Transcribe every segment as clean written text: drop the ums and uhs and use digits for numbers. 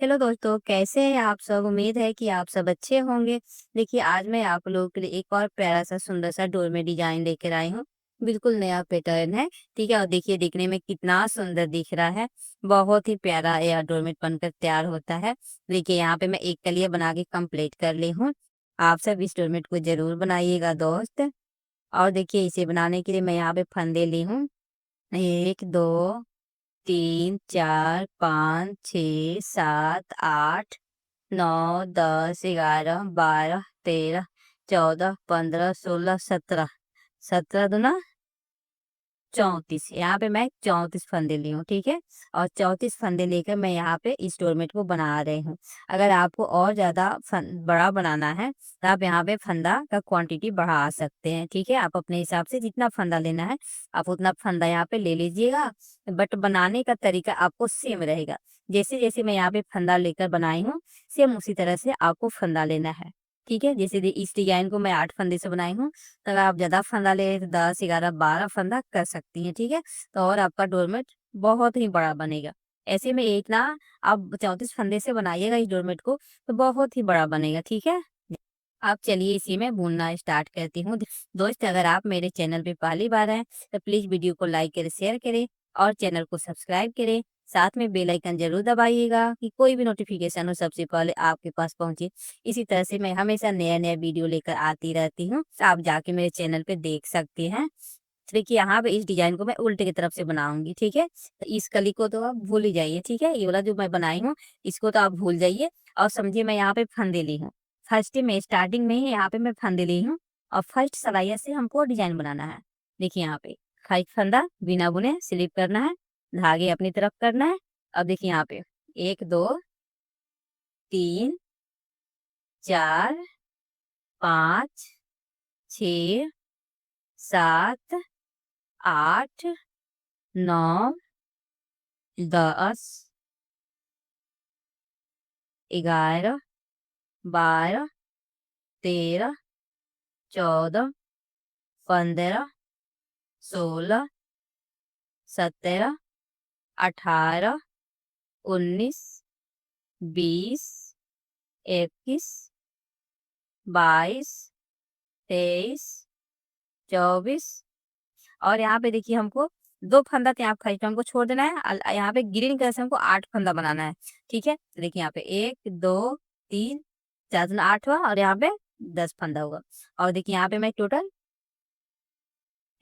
Hello दोस्तों, कैसे हैं आप सब? उम्मीद है कि आप सब अच्छे होंगे। देखिए, आज मैं आप लोगों के लिए एक और प्यारा-सा सुंदर-सा डोरमेट डिज़ाइन लेकर आई हूँ। बिल्कुल नया पैटर्न है, ठीक है? और देखिए दिखने में कितना सुंदर दिख रहा है। बहुत ही प्यारा यह डोरमेट बनकर तैयार होता है। देखिए, यहाँ पे मैं एक कलिया बना के कंप्लीट कर ली हूँ। आप सब इस डोरमेट को ज़रूर बनाइएगा दोस्त। और देखिए, इसे बनाने के लिए मैं यहाँ पे फंदे ली हूँ। 1, 2, 3, 4, 5, 6, 7, 8, 9, 10, 11, 12, 13, 14, 15, 16, 17, 17 दूना 34। यहाँ पे मैं 34 फंदे ली हूँ, ठीक है? और 34 फंदे लेकर मैं यहाँ पे इस डोरमेट को बना रही हूँ। अगर आपको और ज़्यादा बड़ा बनाना है तो आप यहाँ पे फंदा का क्वांटिटी बढ़ा सकते हैं, ठीक है? आप अपने हिसाब से जितना फंदा लेना है आप उतना फंदा यहाँ पे ले लीजिएगा। बट बनाने का तरीका आपको सेम रहेगा। जैसे जैसे मैं यहाँ पे फंदा लेकर बनाई हूँ, सेम उसी तरह से आपको फंदा लेना है, ठीक है? जैसे इस डिजाइन को मैं 8 फंदे से बनाई हूँ, तो अगर आप ज़्यादा फंदा ले तो 10, 11, 12 फंदा कर सकती हैं, ठीक है? तो और आपका डोरमेट बहुत ही बड़ा बनेगा। ऐसे में एक ना आप 34 फंदे से बनाइएगा इस डोरमेट को, तो बहुत ही बड़ा बनेगा, ठीक है? अब चलिए इसी में भूनना स्टार्ट करती हूँ। दोस्त, अगर आप मेरे चैनल पे पहली बार हैं तो प्लीज़ वीडियो को लाइक करें, शेयर करें और चैनल को सब्सक्राइब करें। साथ में बेल आइकन ज़रूर दबाइएगा कि कोई भी नोटिफिकेशन हो सबसे पहले आपके पास पहुँचे। इसी तरह से मैं हमेशा नया-नया वीडियो लेकर आती रहती हूँ। आप जाके मेरे चैनल पे देख सकते हैं। तो देखिए, यहाँ पे इस डिज़ाइन को मैं उल्टे की तरफ से बनाऊँगी, ठीक है? तो इस कली को तो आप भूल ही जाइए, ठीक है? ये वाला जो मैं बनाई हूँ, इसको तो आप भूल जाइए और समझिए मैं यहाँ पे फंदे ली हूँ। फर्स्ट में स्टार्टिंग में ही यहाँ पे मैं फंदे ली हूँ और फर्स्ट सलाइया से हमको डिज़ाइन बनाना है। देखिए यहाँ पे फर्स्ट फंदा बिना बुने स्लिप करना है, धागे अपनी तरफ करना है। अब देखिए यहाँ पे 1, 2, 3, 4, 5, 6, 7, 8, 9, 10, 11, 12, 13, 14, 15, 16, 17, 18, 19, 20, 21, 22, 23, 24 और यहाँ पे देखिए हमको 2 फंदा तो यहाँ पे खाली हमको छोड़ देना है। यहाँ पे ग्रीन कलर से हमको 8 फंदा बनाना है, ठीक है? तो देखिए यहाँ पे 1, 2, 3, 4 दूना 8 हुआ और यहाँ पे 10 फंदा होगा। और देखिए यहाँ पे मैं टोटल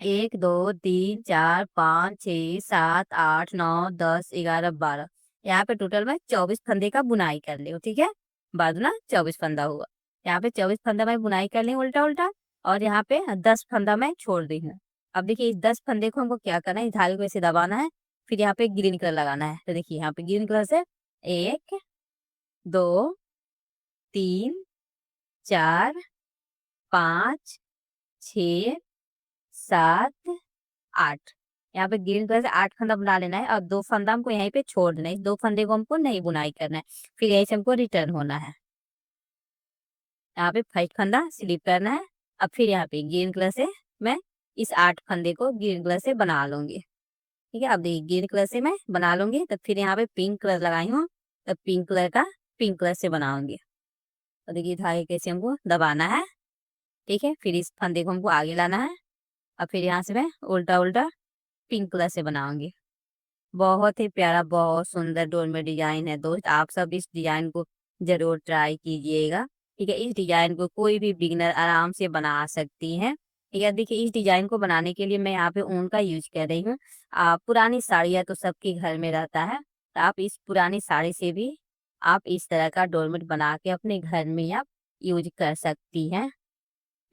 1, 2, 3, 4, 5, 6, 7, 8, 9, 10, 11, 12 यहाँ पे टोटल मैं 24 फंदे का बुनाई कर ली हूँ, ठीक है? 12 दूना 24 फंदा हुआ। यहाँ पे 24 फंदा मैं बुनाई कर ली हूँ उल्टा-उल्टा और यहाँ पे 10 फंदा मैं छोड़ दी हूँ। अब देखिए इस 10 फंदे को हमको क्या करना है, इस धागे को ऐसे दबाना है, फिर यहाँ पे ग्रीन कलर लगाना है। तो देखिए यहाँ पे ग्रीन कलर से 1, 2, 3, 4, 5, 6, 7, 8 यहाँ पे ग्रीन कलर से 8 फंदा बना लेना है और 2 फंदा हमको यहीं पे छोड़ देना है। इस 2 फंदे को हमको नहीं बुनाई करना है। फिर यहीं से हमको रिटर्न होना है। यहाँ पे फर्स्ट फंदा स्लिप करना है। अब फिर यहाँ पे ग्रीन कलर से मैं इस 8 फंदे को ग्रीन कलर से बना लूँगी। ठीक है? अब देखिए ग्रीन कलर से मैं बना लूँगी, तब फिर यहाँ पे पिंक कलर लगाई हूँ, तब पिंक कलर का पिंक कलर से बनाऊँगी। तो देखिए धागे कैसे हमको दबाना है, ठीक है? फिर इस फंदे को हमको आगे लाना है और फिर यहाँ से मैं उल्टा-उल्टा पिंक कलर से बनाऊँगी। बहुत ही प्यारा, बहुत सुंदर डोरमेट डिज़ाइन है दोस्त। आप सब इस डिज़ाइन को ज़रूर ट्राई कीजिएगा, ठीक है? इस डिज़ाइन को कोई भी बिगिनर आराम से बना सकती हैं, ठीक है? देखिए इस डिज़ाइन को बनाने के लिए मैं यहाँ पे ऊन का यूज़ कर रही हूँ। पुरानी साड़ियाँ तो सबके घर में रहता है, तो आप इस पुरानी साड़ी से भी आप इस तरह का डोरमेट बना के अपने घर में आप यूज़ कर सकती हैं।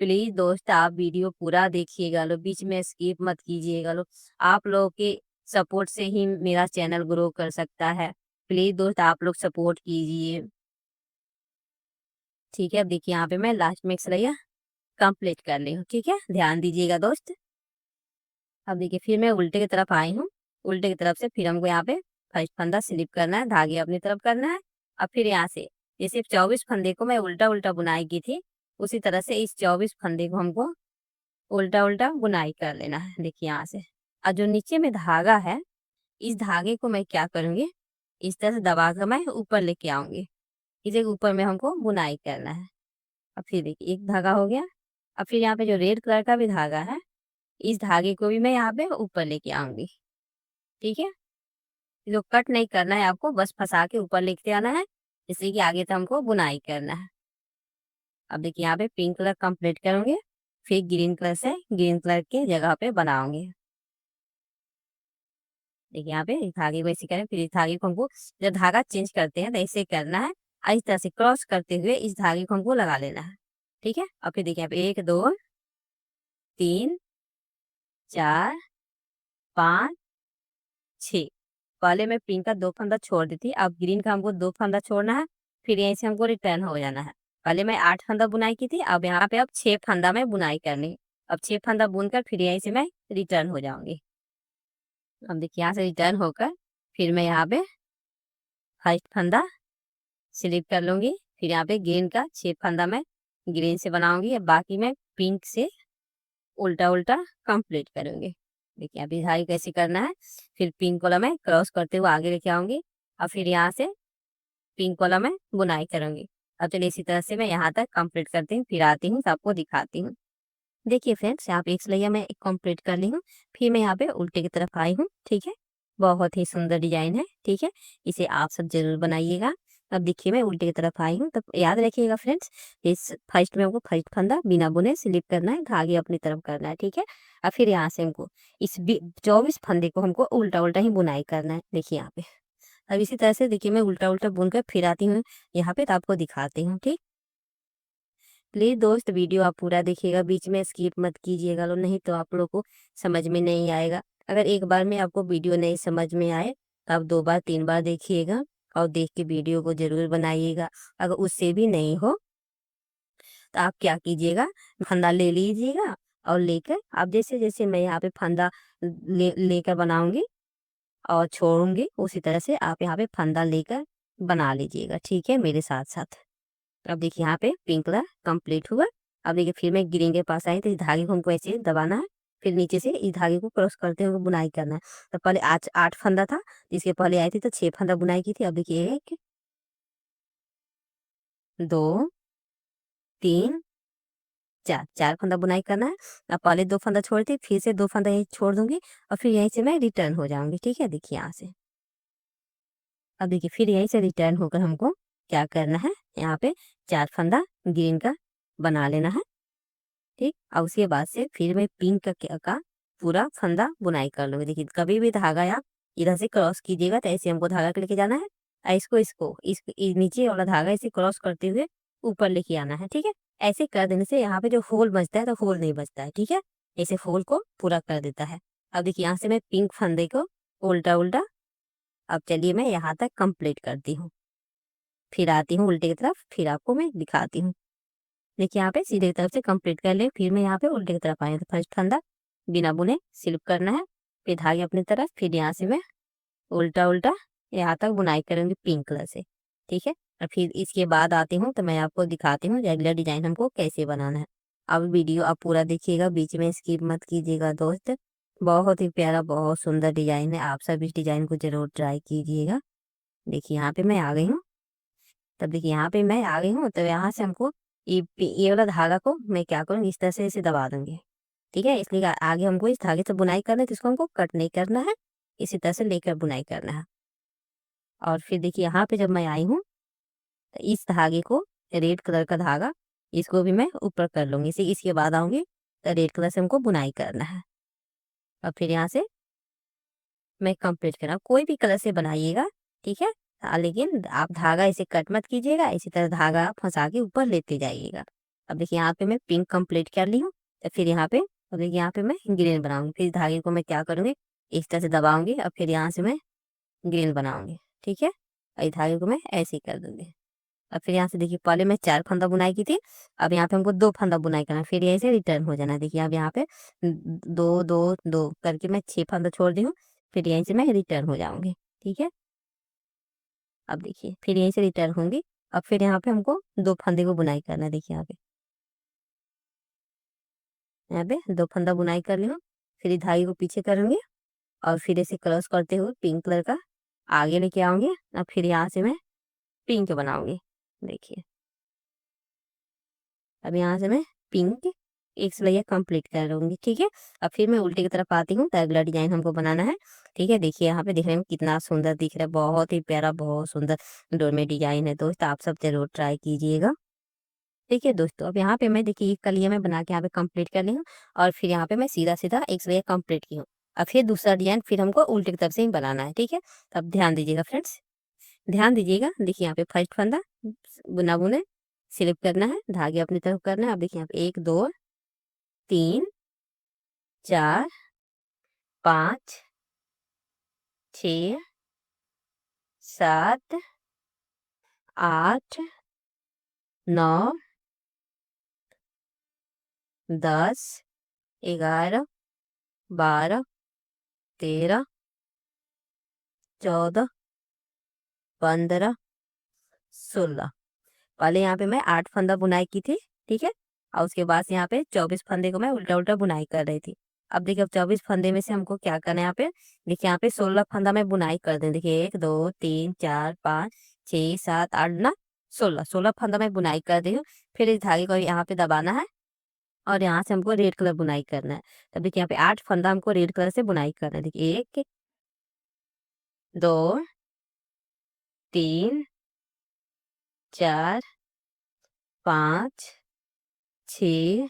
प्लीज़ दोस्त आप वीडियो पूरा देखिएगा लो, बीच में स्किप मत कीजिएगा लो। आप लोगों के सपोर्ट से ही मेरा चैनल ग्रो कर सकता है। प्लीज़ दोस्त आप लोग सपोर्ट कीजिए। ठीक है, अब देखिए यहाँ पे मैं लास्ट में एक सिलैया कंप्लीट कर ली हूँ, ठीक है? ध्यान दीजिएगा दोस्त। अब देखिए फिर मैं उल्टे की तरफ आई हूँ। उल्टे की तरफ से फिर हमको यहाँ पे फर्स्ट फंदा स्लिप करना है, धागे अपनी तरफ करना है। अब फिर यहाँ से जैसे 24 फंदे को मैं उल्टा-उल्टा बुनाई की थी, उसी तरह से इस 24 फंदे को हमको उल्टा-उल्टा बुनाई कर लेना है, देखिए यहाँ से। और जो नीचे में धागा है, इस धागे को मैं क्या करूँगी, इस तरह से दबा कर मैं ऊपर लेके आऊंगी। इसे ऊपर में हमको बुनाई करना है। अब फिर देखिए एक धागा हो गया। अब फिर यहाँ पे जो रेड कलर का भी धागा है, इस धागे को भी मैं यहाँ पे ऊपर लेके आऊंगी। ठीक है, जो कट नहीं करना है आपको, बस फंसा के ऊपर लेके आना है, जिससे कि आगे तक हमको बुनाई करना है। अब देखिए यहाँ पे पिंक कलर कंप्लीट करूंगे, फिर ग्रीन कलर से ग्रीन कलर के जगह पे बनाऊंगे। देखिए यहाँ पे इस धागे को ऐसे करें, फिर इस धागे को हमको जब धागा चेंज करते हैं तो ऐसे करना है, और इस तरह से क्रॉस करते हुए इस धागे को हमको लगा लेना है। ठीक है, और फिर देखिए यहाँ पे 1 2 3 4 5 6। पहले मैं पिंक का 2 फंदा छोड़ दी थी, अब ग्रीन का हमको 2 फंदा छोड़ना है, फिर यहीं से हमको रिटर्न हो जाना है। पहले मैं 8 फंदा बुनाई की थी, अब यहाँ पे अब 6 फंदा में बुनाई करनी है। अब 6 फंदा बुनकर फिर यहीं से मैं रिटर्न हो जाऊंगी। अब देखिए यहाँ से रिटर्न होकर फिर मैं यहाँ पे फर्स्ट फंदा स्लिप कर लूंगी, फिर यहाँ पे ग्रीन का 6 फंदा मैं ग्रीन से बनाऊंगी, अब बाकी मैं पिंक से उल्टा उल्टा कंप्लीट करूंगी। देखिए अभी धागे कैसे करना है, फिर पिंक वाला मैं क्रॉस करते हुए आगे लेके आऊंगी, और फिर यहाँ से पिंक वाला मैं बुनाई करूंगी। अब चलिए इसी तरह से मैं यहाँ तक कंप्लीट करती हूँ, फिर आती हूँ तो आपको दिखाती हूँ। देखिए फ्रेंड्स, यहाँ पे एक सिलैया मैं कंप्लीट कर ली हूँ, फिर मैं यहाँ पे उल्टे की तरफ आई हूँ। ठीक है, बहुत ही सुंदर डिजाइन है। ठीक है, इसे आप सब जरूर बनाइएगा। अब देखिए मैं उल्टे की तरफ आई हूँ, तो याद रखिएगा फ्रेंड्स, इस फर्स्ट में हमको फर्स्ट फंदा बिना बुने स्लिप करना है, धागे अपनी तरफ करना है। ठीक है, और फिर यहाँ से हमको इस 24 फंदे को हमको उल्टा उल्टा ही बुनाई करना है। देखिए यहाँ पे अब इसी तरह से देखिए मैं उल्टा उल्टा बुन कर फिर आती हूँ यहाँ पे, तो आपको दिखाती हूँ। ठीक, प्लीज दोस्त वीडियो आप पूरा देखिएगा, बीच में स्किप मत कीजिएगा, लो नहीं तो आप लोग को समझ में नहीं आएगा। अगर एक बार में आपको वीडियो नहीं समझ में आए तो आप 2 बार 3 बार देखिएगा, और देख के वीडियो को जरूर बनाइएगा। अगर उससे भी नहीं हो तो आप क्या कीजिएगा, फंदा ले लीजिएगा, और लेकर आप जैसे जैसे मैं यहाँ पे फंदा लेकर बनाऊंगी और छोड़ूंगी, उसी तरह से आप यहाँ पे फंदा लेकर बना लीजिएगा। ठीक है, मेरे साथ साथ। अब देखिए यहाँ पे पिंक कलर कंप्लीट हुआ। अब देखिए फिर मैं ग्रीन के पास आई, तो इस धागे को हमको ऐसे दबाना है, फिर नीचे से इस धागे को क्रॉस करते हुए बुनाई करना है। तो पहले आज 8 फंदा था, इसके पहले आई थी तो 6 फंदा बुनाई की थी। अब देखिए 1 2 3 4, 4 फंदा बुनाई करना है। अब पहले 2 फंदा छोड़ दी, फिर से 2 फंदा यहीं छोड़ दूंगी, और फिर यहीं से मैं रिटर्न हो जाऊंगी। ठीक है, देखिए यहाँ से। अब देखिए फिर यहीं से रिटर्न होकर हमको क्या करना है, यहाँ पे 4 फंदा ग्रीन का बना लेना है। ठीक, और उसके बाद से फिर मैं पिंक का पूरा फंदा बुनाई कर लूंगी। देखिए कभी भी धागा आप इधर से क्रॉस कीजिएगा तो ऐसे हमको धागा लेके जाना है, और नीचे वाला धागा ऐसे क्रॉस करते हुए ऊपर लेके आना है। ठीक है, ऐसे कर देने से यहाँ पे जो होल बचता है तो होल नहीं बचता है। ठीक है, ऐसे होल को पूरा कर देता है। अब देखिए यहाँ से मैं पिंक फंदे को उल्टा उल्टा, अब चलिए मैं यहाँ तक कंप्लीट करती हूँ, फिर आती हूँ उल्टे की तरफ, फिर आपको मैं दिखाती हूँ। देखिए यहाँ पे सीधे की तरफ से कंप्लीट कर ले, फिर मैं यहाँ पे उल्टे की तरफ आई हूँ, तो फर्स्ट फंदा बिना बुने स्लिप करना है, फिर धागे अपनी तरफ, फिर यहाँ से मैं उल्टा उल्टा यहाँ तक बुनाई करूंगी पिंक कलर से। ठीक है, और फिर इसके बाद आती हूँ तो मैं आपको दिखाती हूँ रेगुलर डिजाइन हमको कैसे बनाना है। अब वीडियो आप पूरा देखिएगा, बीच में स्किप मत कीजिएगा दोस्त। बहुत ही प्यारा, बहुत सुंदर डिजाइन है, आप सब इस डिजाइन को जरूर ट्राई कीजिएगा। देखिए यहाँ पे मैं आ गई हूँ। तब देखिए यहाँ पे मैं आ गई हूँ, तो यहाँ से हमको ये वाला धागा को मैं क्या करूँगी, इस तरह से इसे दबा दूंगी। ठीक है, इसलिए आगे हमको इस धागे से बुनाई करना है, तो इसको हमको कट नहीं करना है, इसी तरह से लेकर बुनाई करना है। और फिर देखिए यहाँ पे जब मैं आई हूँ, तो इस धागे को, रेड कलर का धागा, इसको भी मैं ऊपर कर लूंगी। इसी इसके बाद आऊंगी तो रेड कलर से हमको बुनाई करना है, और फिर यहाँ से मैं कंप्लीट करना, कोई भी कलर से बनाइएगा। ठीक है, लेकिन आप धागा इसे कट मत कीजिएगा, इसी तरह धागा आप फंसा के ऊपर लेते जाइएगा। अब देखिए यहाँ पे मैं पिंक कंप्लीट कर ली हूँ, तो फिर यहाँ पे अब देखिए यहाँ पे मैं ग्रीन बनाऊंगी, फिर धागे को मैं क्या करूँगी, इस तरह से दबाऊंगी, और फिर यहाँ से मैं ग्रीन बनाऊंगी। ठीक है, और इस धागे को मैं ऐसे ही कर दूंगी। अब फिर यहाँ से देखिए पहले मैं 4 फंदा बुनाई की थी, अब यहाँ पे हमको 2 फंदा बुनाई करना है, फिर यहीं से रिटर्न हो जाना है। देखिए अब यहाँ पे 2 2 2 करके मैं 6 फंदा छोड़ दी हूँ, फिर यहीं से मैं रिटर्न हो जाऊंगी। ठीक है, अब देखिए फिर यहीं से रिटर्न होंगी। अब फिर यहाँ पे हमको 2 फंदे को बुनाई करना है। देखिए यहाँ पे 2 फंदा बुनाई कर ली हूँ, फिर इस धागे को पीछे करूंगी, और फिर इसे क्रॉस करते हुए पिंक कलर का आगे लेके आऊंगी। अब फिर यहाँ से मैं पिंक बनाऊंगी। देखिए अब यहाँ से मैं पिंक एक सिलाई कंप्लीट कर लूंगी। ठीक है, अब फिर मैं उल्टे की तरफ आती हूँ तो अगला डिजाइन हमको बनाना है। ठीक है, देखिए यहाँ पे देखने में कितना सुंदर दिख रहा है, बहुत ही प्यारा, बहुत सुंदर डोरमेट डिजाइन है दोस्त, आप सब जरूर ट्राई कीजिएगा। ठीक है दोस्तों, अब यहाँ पे मैं देखिए एक कलिया में बना के यहाँ पे कंप्लीट कर ली हूँ और फिर यहाँ पे मैं सीधा सीधा एक सिलाई कंप्लीट की हूँ। अब फिर दूसरा डिजाइन फिर हमको उल्टे की तरफ से ही बनाना है। ठीक है, तो अब ध्यान दीजिएगा फ्रेंड्स, ध्यान दीजिएगा। देखिए यहाँ पे फर्स्ट फंदा बुना बुने स्लिप करना है, धागे अपनी तरफ करना है। अब देखिए यहाँ पे 1 2 3 4 5 6 7 8 9 10 11 12 13 14 15 16। पहले यहाँ पे मैं 8 फंदा बुनाई की थी। ठीक है, और उसके बाद से यहाँ पे 24 फंदे को मैं उल्टा उल्टा बुनाई कर रही थी। अब देखिए अब 24 फंदे में से हमको क्या करना है, यहाँ पे देखिए यहाँ पे 16 फंदा मैं बुनाई कर दें। देखिए 1 2 3 4 5 6 7 8 ना 16 फंदा मैं बुनाई कर दी हूँ। फिर इस धागे को यहाँ पे दबाना है और यहाँ से हमको रेड कलर बुनाई करना है। तब देखिए यहाँ पे 8 फंदा हमको रेड कलर से बुनाई करना है। देखिए 1 2 3 4 5 6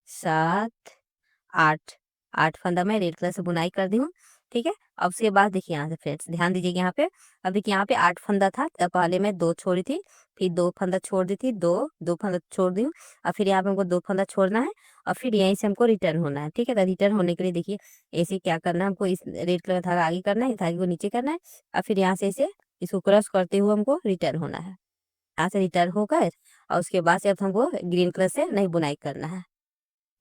7 8 8 फंदा मैं रेड कलर से बुनाई कर दी हूँ। ठीक है, अब उसके बाद देखिए यहाँ से फ्रेंड्स ध्यान दीजिएगा यहाँ पे। अब देखिए यहाँ पे 8 फंदा था, तब पहले मैं 2 छोड़ी थी, फिर 2 फंदा छोड़ दी थी, दो फंदा छोड़ दी हूँ और फिर यहाँ पे हमको 2 फंदा छोड़ना है और फिर यहीं से हमको रिटर्न होना है। ठीक है, तो रिटर्न होने के लिए देखिए ऐसे क्या करना है, हमको इस रेड कलर का धागा आगे करना है, इस धागे को नीचे करना है और फिर यहाँ से इसे इसको क्रॉस करते हुए हमको रिटर्न होना है। यहाँ से रिटर्न होकर और उसके बाद से अब हमको ग्रीन कलर से नहीं बुनाई करना है।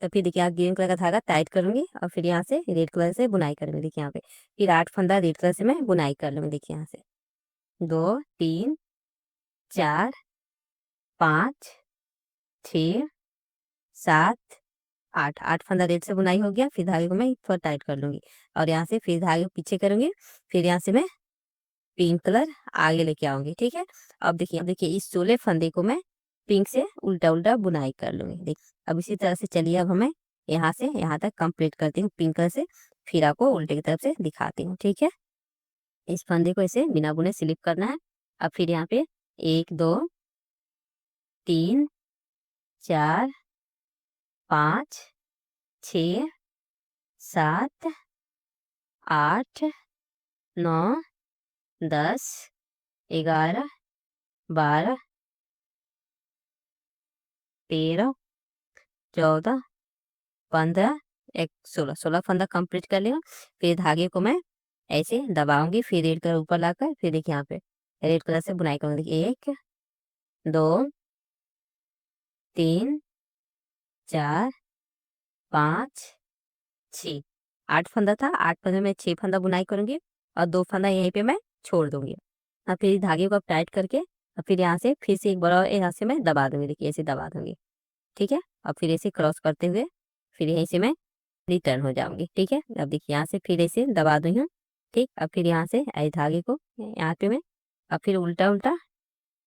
तो फिर देखिए यहाँ ग्रीन कलर का धागा टाइट करूंगी और फिर यहाँ से रेड कलर से बुनाई करूंगी। देखिए यहाँ पे फिर 8 फंदा रेड कलर से मैं बुनाई कर लूंगी। देखिए यहाँ से 2 3 4 5 6 7 8 8 फंदा रेड से बुनाई हो गया। फिर धागे को मैं थोड़ा टाइट कर लूंगी और यहाँ से फिर धागे को पीछे करूंगी। फिर यहाँ से मैं पिंक कलर आगे लेके आऊंगी। ठीक है, अब देखिए इस 16 फंदे को मैं पिंक से उल्टा उल्टा बुनाई कर लूंगी। देख अब इसी तरह से चलिए, अब हमें यहाँ से यहाँ तक कंप्लीट करती हूँ पिंक कलर से, फिर आपको उल्टे की तरफ से दिखाती हूँ। ठीक है, इस फंदे को ऐसे बिना बुने स्लिप करना है। अब फिर यहाँ पे 1 2 3 4 5 6 7 8 9 10 11 12 13 14 15 एक 16 फंदा कंप्लीट कर लिया। फिर धागे को मैं ऐसे दबाऊंगी, फिर रेड कलर ऊपर लाकर फिर देखिए यहाँ पे रेड कलर से बुनाई करूंगी। देखिए 1 2 3 4 5 6 8 फंदा था, 8 फंदे में 6 फंदा बुनाई करूंगी और 2 फंदा यहीं पे मैं छोड़ दूंगी। और फिर धागे को अब टाइट करके और फिर यहाँ से फिर से एक बड़ा यहाँ से मैं दबा दूंगी। देखिए ऐसे दबा दूंगी। ठीक है, और फिर ऐसे क्रॉस करते हुए फिर यहीं से मैं रिटर्न हो जाऊंगी। ठीक है, अब देखिए यहाँ से फिर ऐसे दबा दूंगी हूँ। ठीक, अब फिर यहाँ से इस धागे को यहाँ पे मैं अब फिर उल्टा उल्टा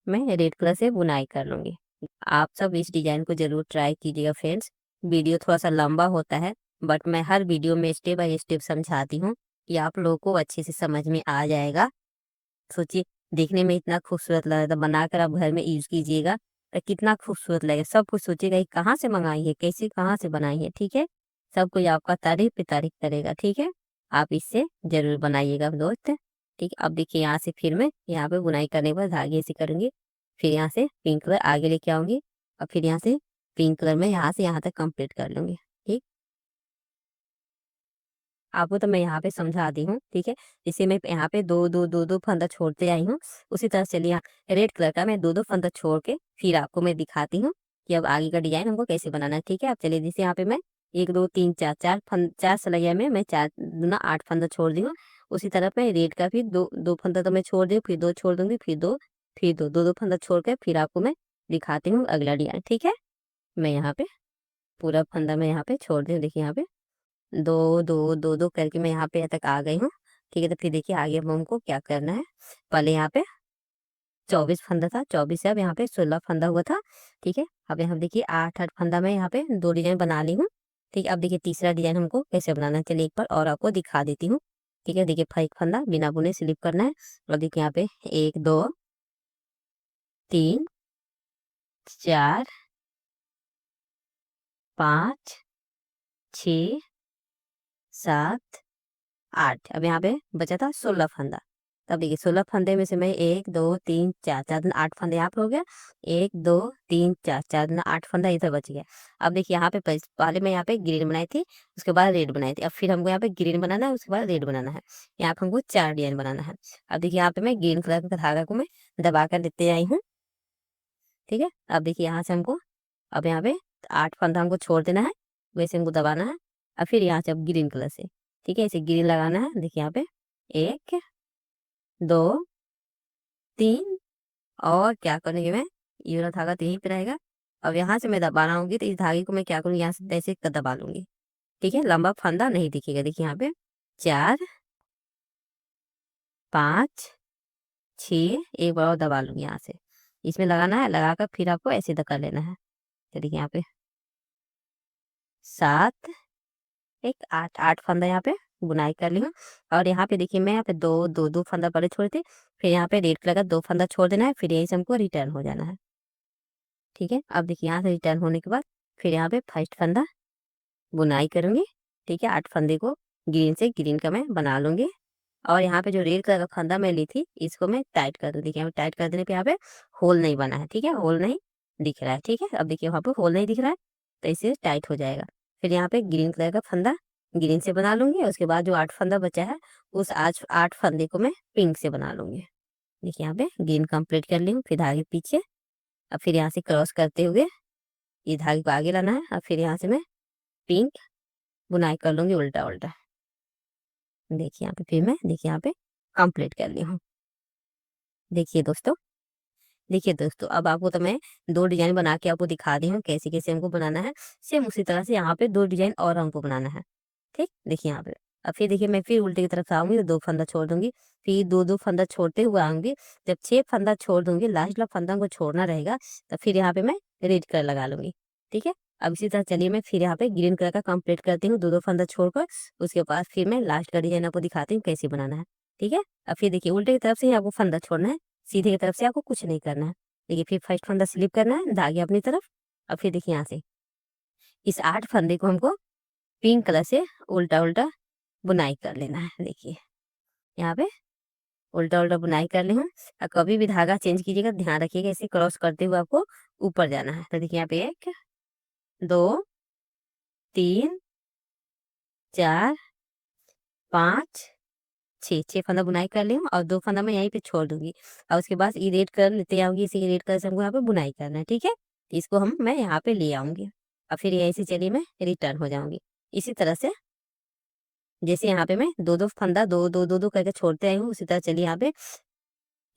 मैं रेड कलर से बुनाई कर लूंगी। आप सब इस डिजाइन को जरूर ट्राई कीजिएगा फ्रेंड्स। वीडियो थोड़ा सा लंबा होता है बट मैं हर वीडियो में स्टेप बाय स्टेप समझाती हूँ कि आप लोगों को अच्छे से समझ में आ जाएगा। सोचिए देखने में इतना खूबसूरत लग रहा था, बनाकर आप घर में यूज कीजिएगा तो कितना खूबसूरत लगेगा। सब कुछ सोचेगा ये कहाँ से मंगाई है, कैसे कहाँ से बनाई है। ठीक है, सब कोई आपका तारीफ पे तारीफ करेगा। ठीक है, आप इससे जरूर बनाइएगा दोस्त। ठीक है, अब देखिए यहाँ से फिर मैं यहाँ पे बुनाई करने के बाद धागे से करूंगी, फिर यहाँ से पिंक कलर आगे लेके आऊंगी और फिर यहाँ से पिंक कलर में यहाँ से यहाँ तक कंप्लीट कर लूंगी। ठीक, आपको तो मैं यहाँ पे समझा दी हूँ। ठीक है, जैसे मैं यहाँ पे दो फंदा छोड़ते आई हूँ उसी तरह चलिए यहाँ रेड कलर का मैं दो फंदा छोड़ के फिर आपको मैं दिखाती हूँ कि अब आगे का डिजाइन हमको कैसे बनाना है। ठीक है, अब चलिए जैसे यहाँ पे मैं 1 2 3 4 चार सलैया में मैं 4 दूना 8 फंदा छोड़ दी हूँ। उसी तरह मैं रेड का फिर दो फंदा तो मैं छोड़ दी, फिर 2 छोड़ दूंगी, फिर दो फंदा छोड़ के फिर आपको मैं दिखाती हूँ अगला डिजाइन। ठीक है, मैं यहाँ पे पूरा फंदा मैं यहाँ पे छोड़ दी हूँ। देखिए यहाँ पे दो करके मैं यहाँ पे तक आ गई हूँ। ठीक है। तो फिर देखिए आगे अब हमको क्या करना है, पहले यहाँ पे 24 फंदा था, 24 से अब यहाँ पे 16 फंदा हुआ था। ठीक है, अब यहाँ देखिए 8-8 फंदा में यहाँ पे 2 डिजाइन बना ली हूँ। ठीक है, अब देखिए तीसरा डिजाइन हमको कैसे बनाना है, चलिए एक बार और आपको दिखा देती हूँ। ठीक है, देखिए एक फंदा बिना बुने स्लिप करना है, और देखिए यहाँ पे 1 2 3 4 5 6 7 8, अब यहाँ पे बचा था 16 फंदा। तब देखिए 16 फंदे में से मैं 1 2 3 4 4 दूना 8 फंदे यहाँ पे हो गया, 1 2 3 4 4 दूना 8 फंदा इधर बच गया। अब देखिए यहाँ पे पहले मैं यहाँ पे ग्रीन बनाई थी, उसके बाद रेड बनाई थी, अब फिर हमको यहाँ पे ग्रीन बनाना है, उसके बाद रेड बनाना है। यहाँ पे हमको 4 डिजाइन बनाना है। अब देखिए यहाँ पे मैं ग्रीन कलर का धागा को मैं दबा कर लेते आई हूँ। ठीक है, अब देखिए यहाँ से हमको अब यहाँ पे 8 फंदा हमको छोड़ देना है, वैसे हमको दबाना है। और फिर यहाँ से अब ग्रीन कलर से, ठीक है, इसे ग्रीन लगाना है। देखिए यहाँ पे 1 2 3, और क्या करूँगी मैं, ये वाला धागा तो यहीं पे रहेगा। अब यहाँ से मैं दबा रहा हूँगी, तो इस धागे को मैं क्या करूँगी, यहाँ से ऐसे दबा लूंगी। ठीक है, लंबा फंदा नहीं दिखेगा। देखिए यहाँ पे 4 5 6, एक बार और दबा लूंगी यहाँ से, इसमें लगाना है, लगाकर फिर आपको ऐसे कर लेना है। तो देखिए यहाँ पे 7 एक 8, 8 फंदा यहाँ पे बुनाई कर ली हूँ। और यहाँ पे देखिए मैं यहाँ पे दो दो दो फंदा पहले छोड़े थे, फिर यहाँ पे रेड कलर का 2 फंदा छोड़ देना है, फिर यहीं से हमको रिटर्न हो जाना है। ठीक है, अब देखिए यहाँ से रिटर्न होने के बाद फिर यहाँ पे फर्स्ट फंदा बुनाई करूंगी। ठीक है, 8 फंदे को ग्रीन से ग्रीन का मैं बना लूंगी। और यहाँ पे जो रेड कलर का फंदा मैं ली थी, इसको मैं टाइट कर दूँ। देखिए यहाँ पे टाइट कर देने पे यहाँ पे होल नहीं बना है। ठीक है, होल नहीं दिख रहा है। ठीक है, अब देखिए वहाँ पे होल नहीं दिख रहा है, तो इसे टाइट हो जाएगा। फिर यहाँ पे ग्रीन कलर का फंदा ग्रीन से बना लूंगी, और उसके बाद जो 8 फंदा बचा है, उस 8 फंदे को मैं पिंक से बना लूंगी। देखिए यहाँ पे ग्रीन कंप्लीट कर ली हूँ, फिर धागे पीछे, अब फिर यहाँ से क्रॉस करते हुए ये धागे को आगे लाना है, और फिर यहाँ से मैं पिंक बुनाई कर लूंगी उल्टा उल्टा। देखिए यहाँ पे फिर मैं देखिए यहाँ पे कंप्लीट कर ली हूँ। देखिए दोस्तों, देखिए दोस्तों, अब आपको तो मैं 2 डिजाइन बना के आपको दिखा दी हूँ कैसे कैसे हमको बनाना है। सेम उसी तरह से यहाँ पे 2 डिजाइन और हमको बनाना है। ठीक, देखिए यहाँ पे अब फिर देखिए मैं फिर उल्टे की तरफ आऊंगी, तो 2 फंदा छोड़ दूंगी, फिर 2 2 फंदा छोड़ते हुए आऊंगी। जब 6 फंदा छोड़ दूंगी, लास्ट वाला फंदा को छोड़ना रहेगा, तो फिर यहाँ पे मैं रेड कलर लगा लूंगी। ठीक है, अब इसी तरह चलिए मैं फिर यहाँ पे ग्रीन कलर का कंप्लीट करती हूँ, 2 2 फंदा छोड़कर। उसके बाद फिर मैं लास्ट का डिजाइन आपको दिखाती हूँ कैसे बनाना है। ठीक है, अब फिर देखिए उल्टे की तरफ से ही आपको फंदा छोड़ना है, सीधे की तरफ से आपको कुछ नहीं करना है। देखिए फिर फर्स्ट फंदा स्लिप करना है, धागे अपनी तरफ। अब फिर देखिए यहाँ से इस 8 फंदे को हमको पिंक कलर से उल्टा उल्टा बुनाई कर लेना है। देखिए यहाँ पे उल्टा उल्टा बुनाई कर ली हूँ। और कभी भी धागा चेंज कीजिएगा, ध्यान रखिएगा इसे क्रॉस करते हुए आपको ऊपर जाना है। तो देखिए यहाँ पे 1 2 3 4 5 6, 6 फंदा बुनाई कर ली हूँ, और 2 फंदा मैं यहीं पे छोड़ दूंगी। और उसके बाद ये रेड कलर लेते आऊंगी, इसी रेड कलर से हमको यहाँ पे बुनाई करना है। ठीक है, तो इसको मैं यहाँ पे ले आऊंगी, और फिर यहीं से चलिए मैं रिटर्न हो जाऊंगी। इसी तरह से जैसे यहाँ पे मैं 2 2 फंदा 2 2 2 2 करके छोड़ते आई हूँ, उसी तरह चलिए यहाँ पे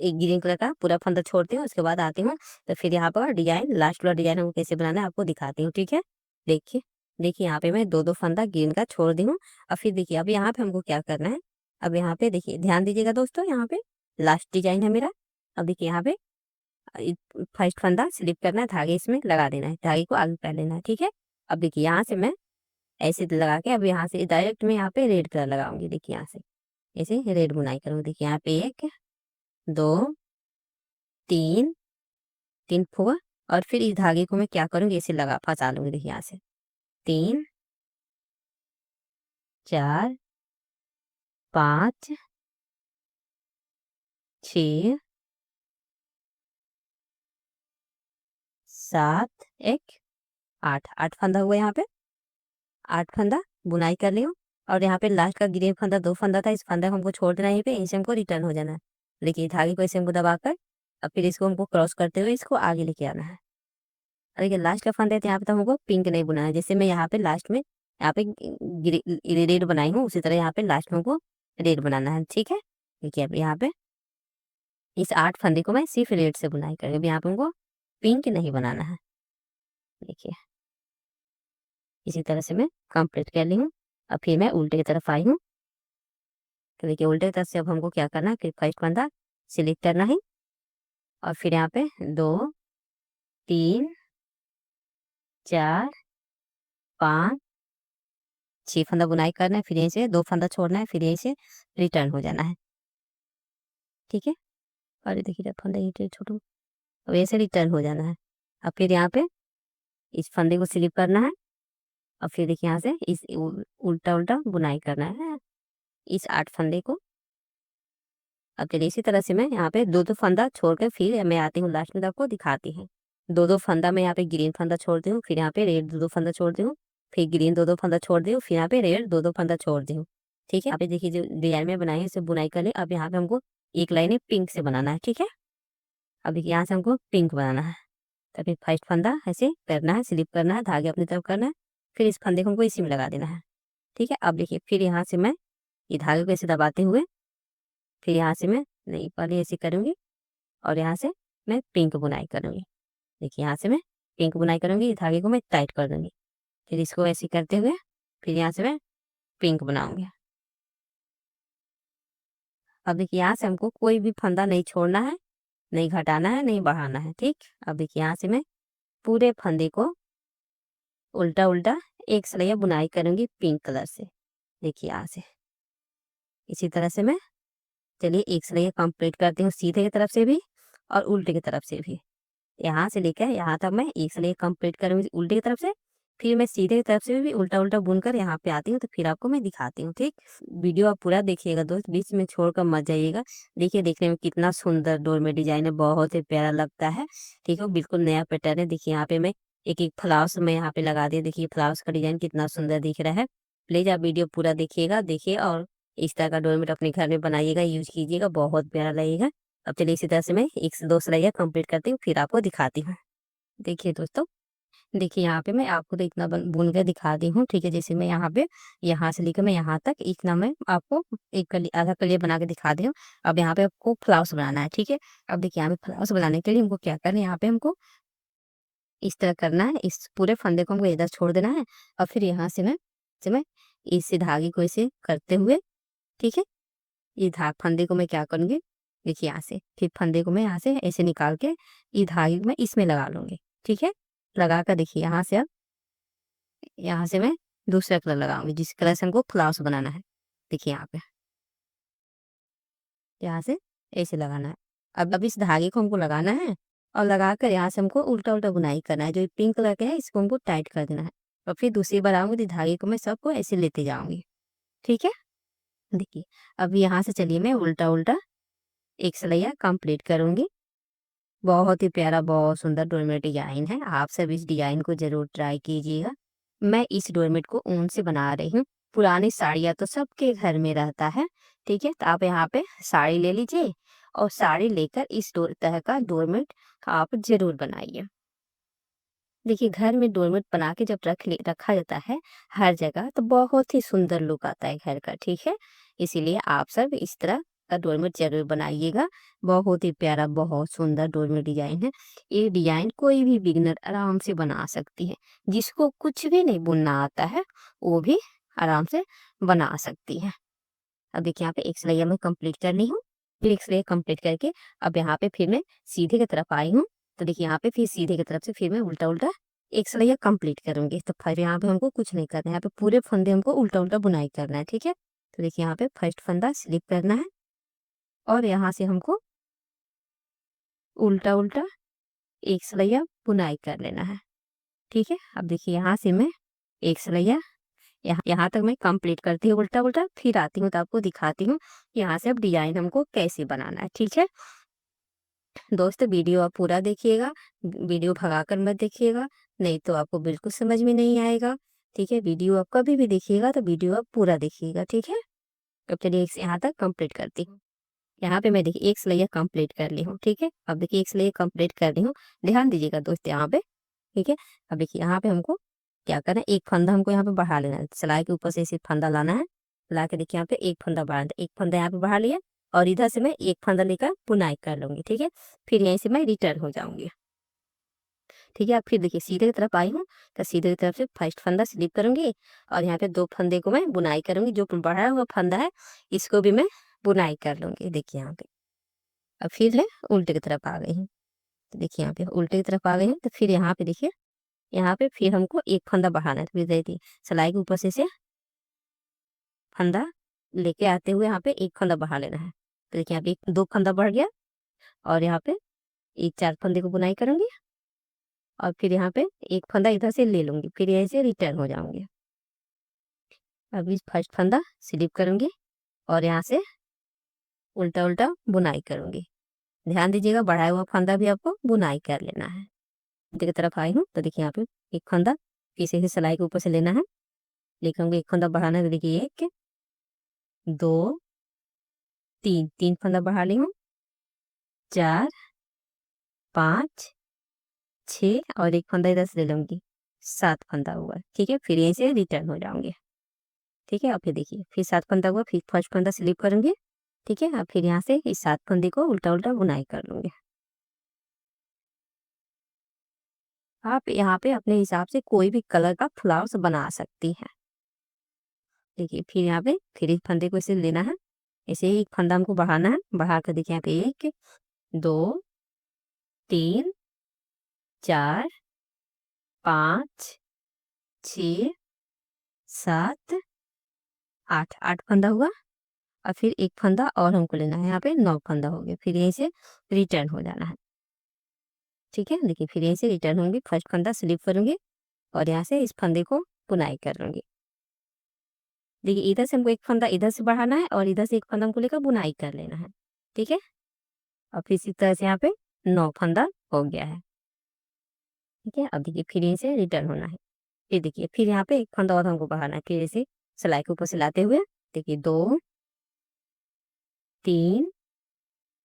एक ग्रीन कलर का पूरा फंदा छोड़ती हूँ, उसके बाद आती हूँ, तो फिर यहाँ पर डिजाइन लास्ट वाला डिजाइन हमको कैसे बनाना है आपको दिखाती हूँ। ठीक है, देखिए देखिए यहाँ पे मैं 2 2 फंदा ग्रीन का छोड़ दी हूँ। और फिर देखिए अब यहाँ पे हमको क्या करना है, अब यहाँ पे देखिए ध्यान दीजिएगा दोस्तों, यहाँ पे लास्ट डिजाइन है मेरा। अब देखिए यहाँ पे फर्स्ट फंदा स्लिप करना है, धागे इसमें लगा देना है, धागे को आगे कर लेना है। ठीक है, अब देखिए यहाँ से मैं ऐसे लगा के अब यहाँ से डायरेक्ट मैं यहाँ पे रेड कलर लगाऊंगी। देखिए यहाँ से ऐसे रेड बुनाई करूंगी। देखिए यहाँ पे 1 2 3 3 फुआ, और फिर इस धागे को मैं क्या करूंगी, ऐसे लगा फंसा लूंगी। देखिए यहाँ से 3 4 5 6 7 1 8, 8 फंदा हुआ यहाँ पे, 8 फंदा बुनाई कर ली हूँ। और यहाँ पे लास्ट का ग्रीन फंदा 2 फंदा था, इस फंदा को हमको छोड़ देना है, यहीं पे इनसे हमको रिटर्न हो जाना है। देखिए धागे को ऐसे हमको दबाकर अब फिर इसको हमको क्रॉस करते हुए इसको आगे लेके आना है। और देखिए लास्ट का फंदा है, तो यहाँ पे तो हमको पिंक नहीं बुना है, जैसे मैं यहाँ पे लास्ट में यहाँ पे रेड बनाई हूँ, उसी तरह यहाँ पे लास्ट में हमको रेड बनाना है। ठीक है, देखिए अब यहाँ पे इस 8 फंदे को मैं सिर्फ रेड से बुनाई करूँगी, अब यहाँ पे हमको पिंक नहीं बनाना है। देखिए इसी तरह से मैं कंप्लीट कर ली हूँ। अब फिर मैं उल्टे की तरफ आई हूँ, तो देखिए उल्टे तरफ से अब हमको क्या करना है कि फर्स्ट फंदा सिलेक्ट करना है और फिर यहाँ पे 2 3 4 5 6 फंदा बुनाई करना है, फिर यहीं से 2 फंदा छोड़ना है, फिर यहीं से रिटर्न हो जाना है। ठीक है, और ये देखिए जब फंदा यहीं छोड़ू अब ऐसे रिटर्न हो जाना है। अब फिर यहाँ पे इस फंदे को स्लिप करना है और फिर देखिए यहाँ से इस उल्टा उल्टा बुनाई करना है इस 8 फंदे को। अब चलिए इसी तरह से मैं यहाँ पे 2 फंदा छोड़कर फिर मैं आती हूँ लास्ट में, आपको दिखाती हूँ। 2 फंदा मैं यहाँ पे ग्रीन फंदा छोड़ती हूँ, फिर यहाँ पे रेड 2 फंदा छोड़ती हूँ, फिर ग्रीन 2 फंदा छोड़ दी हूँ, फिर यहाँ पे रेड 2 फंदा छोड़ दी हूँ। ठीक है, आप देखिए जो डिजाइन में बनाई है इसे बुनाई कर ले। अब यहाँ पे हमको एक लाइन पिंक से बनाना है। ठीक है, अब देखिए यहाँ से हमको पिंक बनाना है, तो फिर फर्स्ट फंदा ऐसे करना है, स्लिप करना है, धागे अपनी तरफ करना है, फिर इस फंदे को हमको इसी में लगा देना है। ठीक है, अब देखिए फिर यहाँ से मैं ये धागे को ऐसे दबाते हुए फिर यहाँ से मैं नहीं पहले ऐसे करूँगी और यहाँ से मैं पिंक बुनाई करूँगी। देखिए यहाँ से मैं पिंक बुनाई करूँगी, धागे को मैं टाइट कर दूँगी, फिर इसको ऐसे करते हुए फिर यहाँ से मैं पिंक बनाऊँगी। अब देखिए यहाँ से हमको कोई भी फंदा नहीं छोड़ना है, नहीं घटाना है, नहीं बढ़ाना है। ठीक, अब देखिए यहाँ से मैं पूरे फंदे को उल्टा उल्टा एक सिलैया बुनाई करूँगी पिंक कलर से। देखिए यहाँ से इसी तरह से मैं चलिए एक सिलैया कंप्लीट करती हूँ सीधे की तरफ से भी और उल्टे की तरफ से भी। यहाँ से लेकर यहाँ तक मैं एक सिलाई कंप्लीट करूँगी उल्टे की तरफ से, फिर मैं सीधे की तरफ से भी उल्टा उल्टा बुनकर यहाँ पे आती हूँ, तो फिर आपको मैं दिखाती हूँ। ठीक, वीडियो आप पूरा देखिएगा दोस्त, बीच में छोड़कर मत जाइएगा। देखिए देखने में कितना सुंदर डोर में डिजाइन है, बहुत ही प्यारा लगता है। ठीक है, बिल्कुल नया पैटर्न है। देखिए यहाँ पे मैं एक एक फ्लावर्स में यहाँ पे लगा दिया, देखिए फ्लावर्स का डिजाइन कितना सुंदर दिख रहा है। प्लीज आप वीडियो पूरा देखिएगा, देखिए और इस तरह का डोरमेट अपने घर में बनाइएगा, यूज कीजिएगा, बहुत प्यारा लगेगा। अब चलिए इसी तरह से मैं 1 से 2 सिलाइयाँ कंप्लीट करती हूँ, फिर आपको दिखाती हूँ। देखिए दोस्तों, देखिए यहाँ पे मैं आपको तो इतना बुन के दिखा दी हूँ। ठीक है, जैसे मैं यहाँ पे यहाँ से लेकर मैं यहाँ तक इतना मैं आपको एक कली आधा कलिया बना के दिखा दी हूँ। अब यहाँ पे आपको फ्लावर्स बनाना है। ठीक है, अब देखिए यहाँ पे फ्लावर्स बनाने के लिए हमको क्या करना है, यहाँ पे हमको इस तरह करना है, इस पूरे फंदे को हमको इधर छोड़ देना है और फिर यहाँ से मैं इस धागे को ऐसे करते हुए, ठीक है, ये फंदे को मैं क्या करूँगी, देखिए यहाँ से फिर फंदे को मैं यहाँ से ऐसे निकाल के ये धागे को मैं इसमें लगा लूँगी। ठीक है, लगा कर देखिए यहाँ से अब यहाँ से मैं दूसरा कलर लगाऊंगी जिस कलर से हमको फ्लावर्स बनाना है। देखिए यहाँ पे यहाँ से ऐसे लगाना है। अब इस धागे को हमको लगाना है और लगा कर यहाँ से हमको उल्टा उल्टा बुनाई करना है। जो पिंक कलर का है इसको हमको टाइट कर देना है और फिर दूसरी बार आऊंगी तो धागे को मैं सबको ऐसे लेते जाऊंगी। ठीक है, देखिए अब यहाँ से चलिए मैं उल्टा उल्टा एक सिलैया कंप्लीट करूंगी। बहुत ही प्यारा, बहुत सुंदर डोरमेट डिजाइन है। आप सब इस डिजाइन को जरूर ट्राई कीजिएगा। मैं इस डोरमेट को ऊन से बना रही हूँ। पुरानी साड़ियाँ तो सबके घर में रहता है। ठीक है, तो आप यहाँ पे साड़ी ले लीजिए और साड़ी लेकर इस तरह का डोरमेट आप जरूर बनाइए। देखिए घर में डोरमेट बना के जब रखा जाता है हर जगह, तो बहुत ही सुंदर लुक आता है घर का। ठीक है, इसीलिए आप सब इस तरह का डोरमेट जरूर बनाइएगा। बहुत ही प्यारा, बहुत सुंदर डोरमेट डिजाइन है। ये डिजाइन कोई भी बिगनर आराम से बना सकती है। जिसको कुछ भी नहीं बुनना आता है वो भी आराम से बना सकती है। अब देखिए यहाँ पे एक सिलाई मैं कंप्लीट कर ली हूँ। फिर एक सिलाई कंप्लीट करके अब यहाँ पे फिर मैं सीधे की तरफ आई हूँ। तो देखिए यहाँ पे फिर सीधे की तरफ से फिर मैं उल्टा उल्टा एक सिलाई कंप्लीट करूंगी। तो फिर यहाँ पे हमको कुछ नहीं करना है, यहाँ पे पूरे फंदे हमको उल्टा उल्टा बुनाई करना है। ठीक है, तो देखिए यहाँ पे फर्स्ट फंदा स्लिप करना है और यहाँ से हमको उल्टा उल्टा एक सिलैया बुनाई कर लेना है। ठीक है, अब देखिए यहाँ से मैं एक सिलैया यहाँ तक मैं कंप्लीट करती हूँ उल्टा उल्टा, फिर आती हूँ तो आपको दिखाती हूँ यहाँ से अब डिजाइन हमको कैसे बनाना है। ठीक है दोस्तों, वीडियो आप पूरा देखिएगा, वीडियो भगाकर मत देखिएगा, नहीं तो आपको बिल्कुल समझ में नहीं आएगा। ठीक है, वीडियो आप कभी भी देखिएगा तो वीडियो आप पूरा देखिएगा। ठीक है, अब चलिए यहाँ तक कंप्लीट करती हूँ। यहाँ पे मैं देखिए एक सिलैया कंप्लीट कर ली हूँ। ठीक है, अब देखिए एक सिलैया कंप्लीट कर ली हूँ, ध्यान दीजिएगा दोस्त यहाँ पे। ठीक है, अब देखिए यहाँ पे हमको क्या करना है, एक फंदा हमको यहाँ पे बढ़ा लेना है। सिलाई के ऊपर से इसे फंदा लाना है, ला के देखिए यहाँ पे एक फंदा बढ़ा, एक फंदा यहाँ पे बढ़ा लिया और इधर से मैं एक फंदा लेकर बुनाई कर लूंगी। ठीक है, फिर यहीं से मैं रिटर्न हो जाऊंगी। ठीक है। अब फिर देखिए सीधे की तरफ आई हूँ, तो सीधे की तरफ से फर्स्ट फंदा स्लिप करूंगी और यहाँ पे 2 फंदे को मैं बुनाई करूंगी। जो बढ़ा हुआ फंदा है इसको भी मैं बुनाई कर लूंगी। देखिए यहाँ पे अब फिर मैं उल्टे की तरफ आ गई हूँ। तो देखिए यहाँ पे उल्टे की तरफ आ गई हूँ, तो फिर यहाँ पे देखिए, यहाँ पे फिर हमको एक फंदा बढ़ाना है। तो फिर देखिए सिलाई के ऊपर से फंदा लेके आते हुए यहाँ पे एक फंदा बढ़ा लेना है। तो देखिए यहाँ पे 2 फंदा बढ़ गया और यहाँ पे एक 4 फंदे को बुनाई करूंगी और फिर यहाँ पे एक फंदा इधर से ले लूंगी, फिर यहीं से रिटर्न हो जाऊंगी। अभी फर्स्ट फंदा स्लिप करूंगी और यहाँ से उल्टा उल्टा बुनाई करूंगी। ध्यान दीजिएगा बढ़ाया हुआ फंदा भी आपको बुनाई कर लेना है। नीचे की तरफ आई हूँ, तो देखिए यहाँ पे एक फंदा पीछे से सिलाई के ऊपर से लेना है, लिखूंगी एक फंदा बढ़ाना है। तो देखिए 1 2 3 फंदा बढ़ा ली हूँ, 4 5 6 और एक फंदा इधर से ले लूंगी, 7 फंदा हुआ। ठीक है, फिर यहीं से रिटर्न हो जाऊंगी। ठीक है, और फिर देखिए फिर 7 फंदा हुआ, फिर फर्स्ट फंदा स्लिप करूंगी। ठीक है, अब फिर यहाँ से इस 7 फंदे को उल्टा उल्टा बुनाई कर लूंगी। आप यहाँ पे अपने हिसाब से कोई भी कलर का फ्लावर्स बना सकती हैं। देखिए फिर यहाँ पे फिर इस फंदे को इसे लेना है, ऐसे ही एक फंदा हमको बढ़ाना है। बढ़ा कर देखिए यहाँ पे 1 2 3 4 5 6 7 8 फंदा हुआ और फिर एक फंदा और हमको लेना है। यहाँ पे 9 फंदा हो गया, फिर यहीं से रिटर्न हो जाना है। ठीक है, देखिए फिर यहीं से रिटर्न होंगी, फर्स्ट फंदा स्लिप करूंगी और यहाँ से इस फंदे को बुनाई कर लूंगी। देखिए इधर से हमको एक फंदा इधर से बढ़ाना है और इधर से एक फंदा हमको लेकर बुनाई कर लेना है। ठीक है, और फिर इसी तरह से यहाँ पे 9 फंदा हो गया है। ठीक है, अब देखिए फिर यहीं से रिटर्न होना है। फिर देखिए फिर यहाँ पे एक फंदा और हमको बढ़ाना है, फिर इसे सिलाई के ऊपर से लाते हुए देखिए 2 3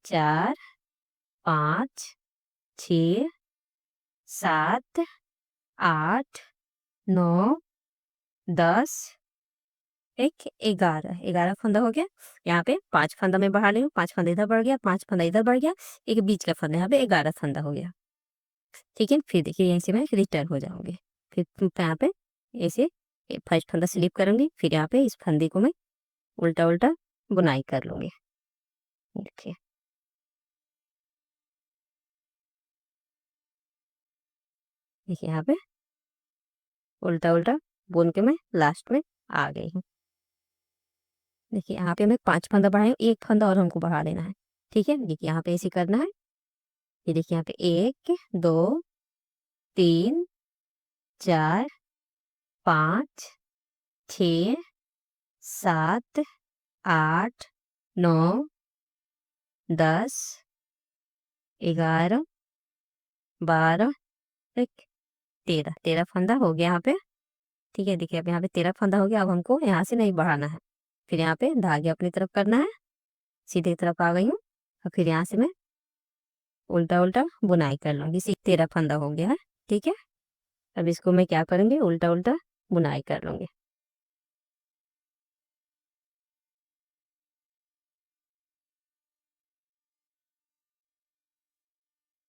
4 5 6 7 8 9 10 एक 11 फंदा हो गया। यहाँ पे 5 फंदा मैं बढ़ा रही हूँ, 5 फंदा इधर बढ़ गया, 5 फंदा इधर बढ़ गया, एक बीच का फंदा, यहाँ पे 11 फंदा हो गया। ठीक है, फिर देखिए यहीं से मैं रिटर्न हो जाऊंगी। फिर यहाँ पे ऐसे फर्स्ट फंदा स्लिप करूंगी, फिर यहाँ पे इस फंदे को मैं उल्टा उल्टा बुनाई कर लूंगी। देखिए देखिए यहाँ पे उल्टा उल्टा बुन के मैं लास्ट में आ गई हूँ। देखिए यहाँ पे मैं 5 फंदा बढ़ाई हूँ, एक फंदा और हमको बढ़ा लेना है। ठीक है, देखिए यहाँ पे ऐसे करना है। ये देखिए यहाँ पे 1 2 3 4 5 6 7 8 9 10 11 12 एक 13 फंदा हो गया यहाँ पे। ठीक है, देखिए अब यहाँ पे 13 फंदा हो गया। अब हमको यहाँ से नहीं बढ़ाना है, फिर यहाँ पे धागे अपनी तरफ करना है। सीधे की तरफ आ गई हूँ और फिर यहाँ से मैं उल्टा उल्टा बुनाई कर लूंगी। 13 फंदा हो गया है। ठीक है, अब इसको मैं क्या करूंगी, उल्टा उल्टा बुनाई कर लूंगी।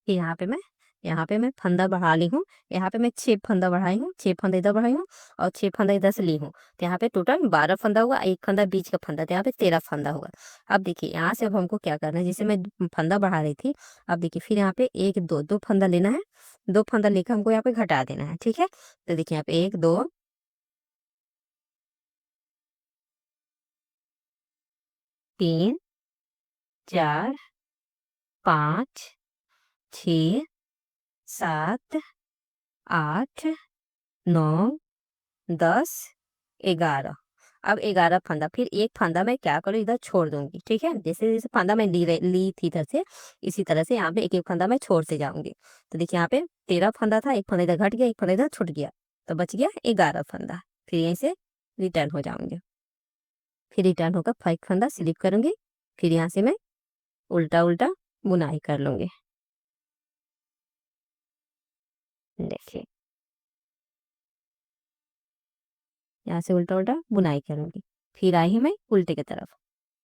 फिर यहाँ पे मैं फंदा बढ़ा ली हूँ। यहाँ पे मैं 6 फंदा बढ़ाई हूँ, 6 फंदा इधर बढ़ाई हूँ और 6 फंदा इधर से ली हूँ। तो यहाँ पे टोटल 12 फंदा हुआ, एक फंदा बीच का फंदा, तो यहाँ पे 13 फंदा हुआ। अब देखिए यहाँ से अब हमको क्या करना है, जैसे मैं फंदा बढ़ा रही थी, अब देखिए फिर यहाँ पे 1 2 2 फंदा लेना है। 2 फंदा लेकर हमको यहाँ पे घटा देना है। ठीक है, तो देखिए यहाँ पे 1 2 3 4 5 6 7 8 9 10 11। अब 11 फंदा, फिर एक फंदा मैं क्या करूँ, इधर छोड़ दूंगी। ठीक है, जैसे जैसे फंदा मैं ली थी इधर से, इसी तरह से यहाँ पे एक एक फंदा मैं छोड़ते जाऊंगी। तो देखिए यहाँ पे 13 फंदा था, एक फंदा इधर घट गया, एक फंदा इधर छूट गया, तो बच गया 11 फंदा। फिर यहीं से रिटर्न हो जाऊंगे। फिर रिटर्न होकर फाइव फंदा स्लिप करूंगी, फिर यहाँ से मैं उल्टा उल्टा बुनाई कर लूंगी। देखिए यहाँ से उल्टा उल्टा बुनाई करूंगी, फिर आई हूँ मैं उल्टे की तरफ।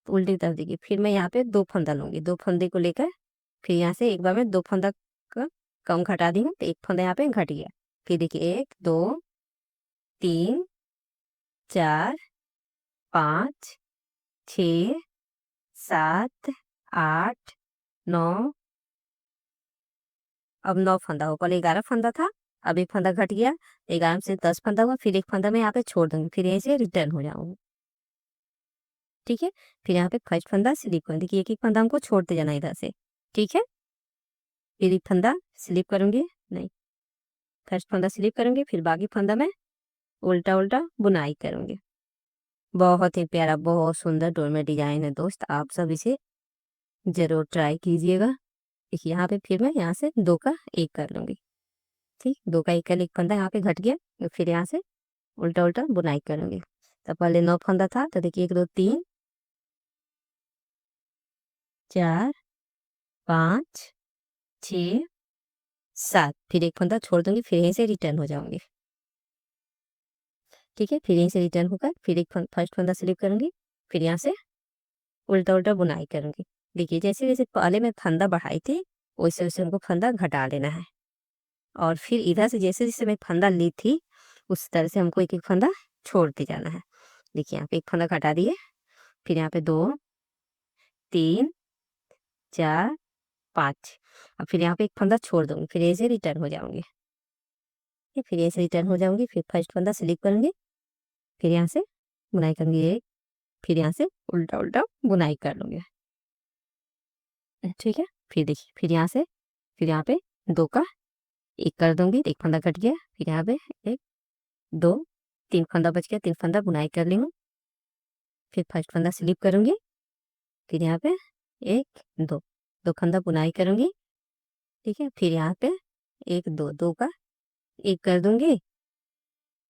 तो उल्टी तरफ देखिए फिर मैं यहाँ पे 2 फंदा लूंगी, 2 फंदे को लेकर फिर यहाँ से एक बार में 2 फंदा का कम घटा दी हूँ तो एक फंदा यहाँ पे घट गया। फिर देखिए 1 2 3 4 5 6 7 8 9, अब 9 फंदा हो, पहले 11 फंदा था, अब एक फंदा घट गया, 11 से 10 फंदा हुआ, फिर एक फंदा मैं यहाँ पे छोड़ दूंगी, फिर यहीं से रिटर्न हो जाऊंगी। ठीक है, फिर यहाँ पे फर्स्ट फंदा स्लिप कर, देखिए एक एक फंदा हमको छोड़ते जाना इधर से। ठीक है, फिर एक फंदा स्लिप करूंगी, नहीं फर्स्ट फंदा स्लिप करूंगी, फिर बाकी फंदा में उल्टा उल्टा बुनाई करूंगी। बहुत ही प्यारा, बहुत सुंदर डोरमेट डिजाइन है दोस्त, आप सब इसे जरूर ट्राई कीजिएगा। देखिए यहाँ पे फिर मैं यहाँ से 2 का 1 कर लूंगी। ठीक, 2 का 1 कर, एक फंदा यहाँ पे घट गया, तो फिर यहाँ से उल्टा उल्टा बुनाई करूंगी। तो पहले 9 फंदा था, तो देखिए 1 2 3 4 5 6 7, फिर एक फंदा छोड़ दूंगी, फिर यहीं से रिटर्न हो जाऊंगी। ठीक है, फिर यहीं से रिटर्न होकर फिर एक फर्स्ट फंदा स्लिप करूंगी, फिर यहाँ से उल्टा उल्टा बुनाई करूंगी। देखिए जैसे जैसे पहले मैं फंदा बढ़ाई थी, वैसे वैसे हमको फंदा घटा लेना है, और फिर इधर से जैसे जैसे मैं फंदा ली थी उस तरह से हमको एक एक फंदा छोड़ते जाना है। देखिए यहाँ पे एक फंदा घटा दिए, फिर यहाँ पे 2 3 4 5, अब फिर यहाँ पे एक फंदा छोड़ दूंगी, फिर ऐसे रिटर्न हो जाऊंगी। फिर ऐसे रिटर्न हो जाऊंगी, फिर फर्स्ट फंदा स्लिप करूंगी, फिर यहाँ से बुनाई करूंगी एक, फिर यहाँ से उल्टा उल्टा बुनाई कर लूंगी। ठीक है, फिर देखिए फिर यहाँ से फिर यहाँ पे 2 का 1 कर दूंगी, एक फंदा कट गया, फिर यहाँ पे 1 2 3 फंदा बच गया, 3 फंदा बुनाई कर ली हूँ, फिर फर्स्ट फंदा स्लिप करूंगी, फिर यहाँ पे 1 2 फंदा बुनाई करूंगी। ठीक है, फिर यहाँ पे 1 2 का 1 कर दूंगी,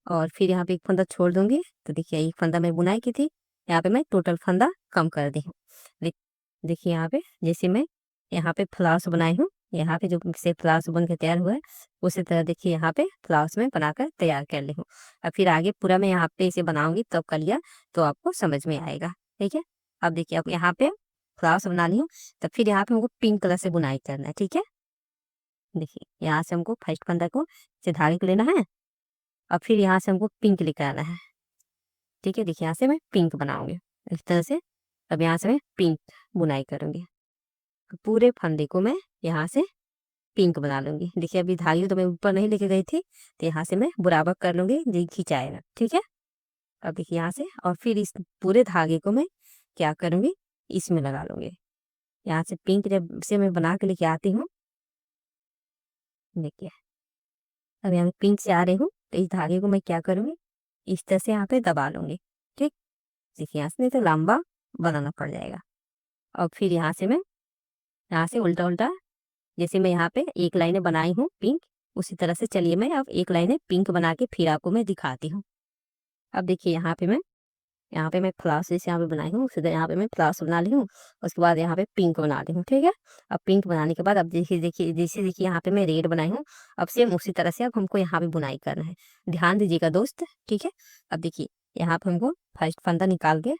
और फिर यहाँ पे एक फंदा छोड़ दूंगी। तो देखिए एक फंदा मैं बुनाई की थी, यहाँ पे मैं टोटल फंदा कम कर दी हूँ। देखिए यहाँ पे जैसे मैं यहाँ पे फ्लावर्स बनाई हूँ, यहाँ पे जो से फ्लावर्स बन के तैयार हुआ है, उसी तरह देखिए यहाँ पे फ्लावर्स में बनाकर तैयार कर ली हूँ। अब फिर आगे पूरा मैं यहाँ पे इसे बनाऊंगी तब कलिया, तो आपको समझ में आएगा। ठीक है, अब देखिए अब यहाँ पे फ्लावर्स बना ली हूँ, तब फिर यहाँ पे हमको पिंक कलर से बुनाई करना है। ठीक है, देखिए यहाँ से हमको फर्स्ट फंदा को से धागे को लेना है, और फिर यहाँ से हमको पिंक लेकर आना है। ठीक है, देखिए यहाँ से मैं पिंक बनाऊंगी इस तरह से। अब यहाँ से मैं पिंक बुनाई करूंगी, तो पूरे फंदे को मैं यहाँ से पिंक बना लूंगी। देखिए अभी धागे तो मैं ऊपर नहीं लेके गई थी, तो यहाँ से मैं बराबर कर लूंगी, जी खिंचाएगा। ठीक है, अब देखिए यहाँ से, और फिर इस पूरे धागे को मैं क्या करूंगी, इसमें लगा लूंगी। यहाँ से पिंक जब से मैं बना के लेके आती हूँ, देखिए अब यहाँ पिंक से आ रही हूँ, तो इस धागे को मैं क्या करूंगी, इस तरह से यहाँ पे दबा लूंगी। ठीक, देखिए यहाँ से नहीं तो लंबा बनाना पड़ जाएगा। और फिर यहाँ से मैं यहाँ से उल्टा उल्टा, जैसे मैं यहाँ पे एक लाइनें बनाई हूँ पिंक, उसी तरह से चलिए मैं अब एक लाइनें पिंक बना के फिर आपको मैं दिखाती हूँ। अब देखिए यहाँ पे मैं फ्लावर्स जैसे यहाँ पे बनाई हूँ, सीधा यहाँ पे मैं फ्लावर्स बना ली हूँ, उसके बाद यहाँ पे पिंक बना ली हूँ। ठीक है, अब पिंक बनाने के बाद अब देखिए जैसे देखिए यहाँ पे मैं रेड बनाई हूँ, अब सेम उसी तरह से अब हमको यहाँ पे बुनाई करना है। ध्यान दीजिएगा दोस्त। ठीक है, अब देखिए यहाँ पे हमको फर्स्ट फंदा निकाल के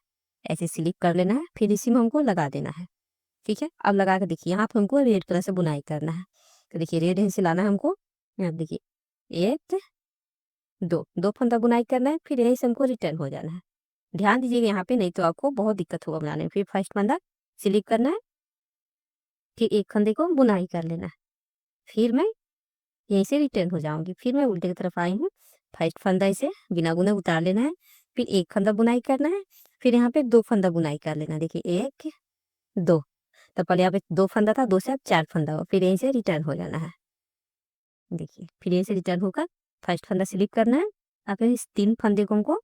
ऐसे स्लिप कर लेना है, फिर इसी में हमको लगा देना है। ठीक है, अब लगा के देखिए यहाँ पे हमको रेड कलर से बुनाई करना है, तो देखिए रेड यहीं से लाना है हमको। यहाँ देखिए 1 2 फंदा बुनाई करना है, फिर यहीं से हमको रिटर्न हो जाना है। ध्यान दीजिएगा यहाँ पे, नहीं तो आपको बहुत दिक्कत होगा बनाने में। फिर फर्स्ट फंदा स्लिप करना है, फिर एक फंदे को बुनाई कर लेना है, फिर मैं यहीं से रिटर्न हो जाऊंगी। फिर मैं उल्टे की तरफ आई हूँ, फर्स्ट फंदा इसे बिना बुने उतार लेना है, फिर एक फंदा बुनाई करना है, फिर यहाँ पे 2 फंदा बुनाई कर लेना है। देखिए 1 2, तो पहले यहाँ पे 2 फंदा था, 2 से अब 4 फंदा हो, फिर यहीं से रिटर्न हो जाना है। देखिए फिर यहीं से रिटर्न होकर फर्स्ट फंदा स्लिप करना है, और फिर इस 3 फंदे को हमको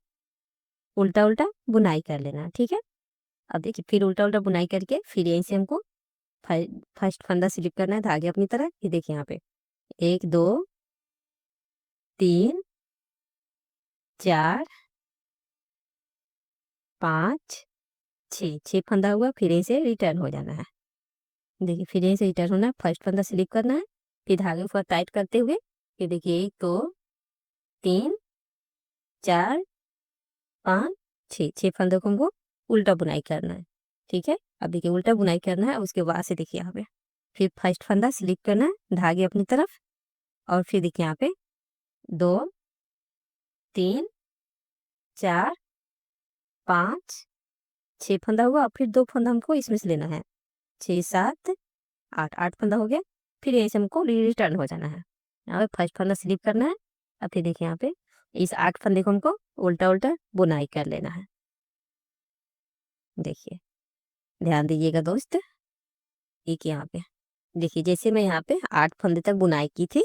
उल्टा उल्टा बुनाई कर लेना है। ठीक है, अब देखिए फिर उल्टा उल्टा बुनाई करके फिर यहीं से हमको फर्स्ट फंदा स्लिप करना है धागे अपनी तरह। ये देखिए यहाँ पे 1 2 3 4 5 6 फंदा हुआ, फिर यहीं से रिटर्न हो जाना है। देखिए फिर यहीं से रिटर्न होना है, फर्स्ट फंदा स्लिप करना है, फिर धागे को टाइट करते हुए फिर देखिए 1 2 3 4 5 6 फंदों को हमको उल्टा बुनाई करना है। ठीक है, अब देखिए उल्टा बुनाई करना है, उसके बाद से देखिए यहाँ पे फिर फर्स्ट फंदा स्लिप करना है धागे अपनी तरफ, और फिर देखिए यहाँ पे 2 3 4 5 6 फंदा हुआ और फिर 2 फंदा हमको इसमें से लेना है। 6 7 8 8 फंदा हो गया। फिर यहीं से हमको रिटर्न हो जाना है। यहाँ पे फर्स्ट फंदा स्लिप करना है और फिर देखिए यहाँ पे इस 8 फंदे को हमको उल्टा-उल्टा बुनाई कर लेना है। देखिए, ध्यान दीजिएगा दोस्त। एक यहाँ पे देखिए, जैसे मैं यहाँ पे 8 फंदे तक बुनाई की थी,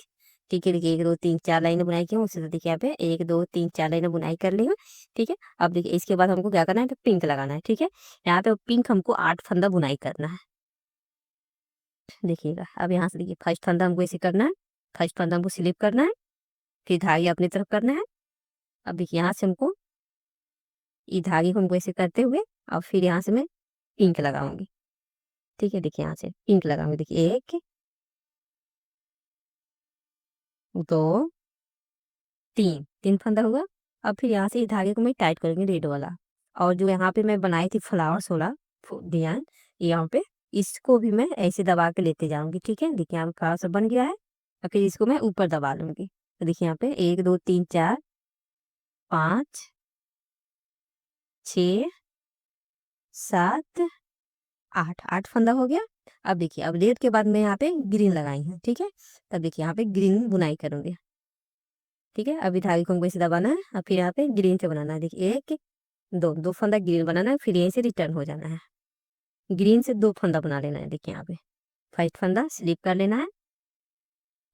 ठीक है। देखिए 1 2 3 4 लाइनें बुनाई की हूँ। उसी तरह देखिए यहाँ पे 1 2 3 4 लाइनें बुनाई कर ली हूँ, ठीक है। अब देखिए इसके बाद हमको क्या करना है, पिंक लगाना है, ठीक है। यहाँ पे पिंक हमको 8 फंदा बुनाई करना है। देखिएगा, अब यहाँ से देखिए फर्स्ट फंदा हमको ऐसे करना है। फर्स्ट फंदा हमको स्लिप करना है, फिर धागे अपनी तरफ करना है। अब देखिए यहाँ से हमको ये धागे को हमको ऐसे करते हुए और फिर यहाँ से मैं पिंक लगाऊंगी, ठीक है। देखिए यहाँ से पिंक लगाऊंगी। देखिए 1 2 3 3 फंदा हुआ। अब फिर यहाँ से इस धागे को मैं टाइट करूंगी रेड वाला। और जो यहाँ पे मैं बनाई थी फ्लावर्स वाला डिजाइन, यहाँ पे इसको भी मैं ऐसे दबा के लेते जाऊंगी, ठीक है। देखिए यहाँ पे फ्लावर सब बन गया है और फिर इसको मैं ऊपर दबा लूंगी। तो देखिए यहाँ पे 1 2 3 4 5 6 7 8 8 फंदा हो गया। अब देखिए, अब रेड के बाद मैं यहाँ पे ग्रीन लगाई हूँ, ठीक है। तब देखिए यहाँ पे ग्रीन बुनाई करूंगी, ठीक है। अभी धागे को हमको ऐसे दबाना है और फिर यहाँ पे ग्रीन से बनाना है। देखिए 1 2 2 फंदा ग्रीन बनाना है, फिर यहीं से रिटर्न हो जाना है। ग्रीन से 2 फंदा बना लेना है। देखिए यहाँ पे फर्स्ट फंदा स्लिप कर लेना है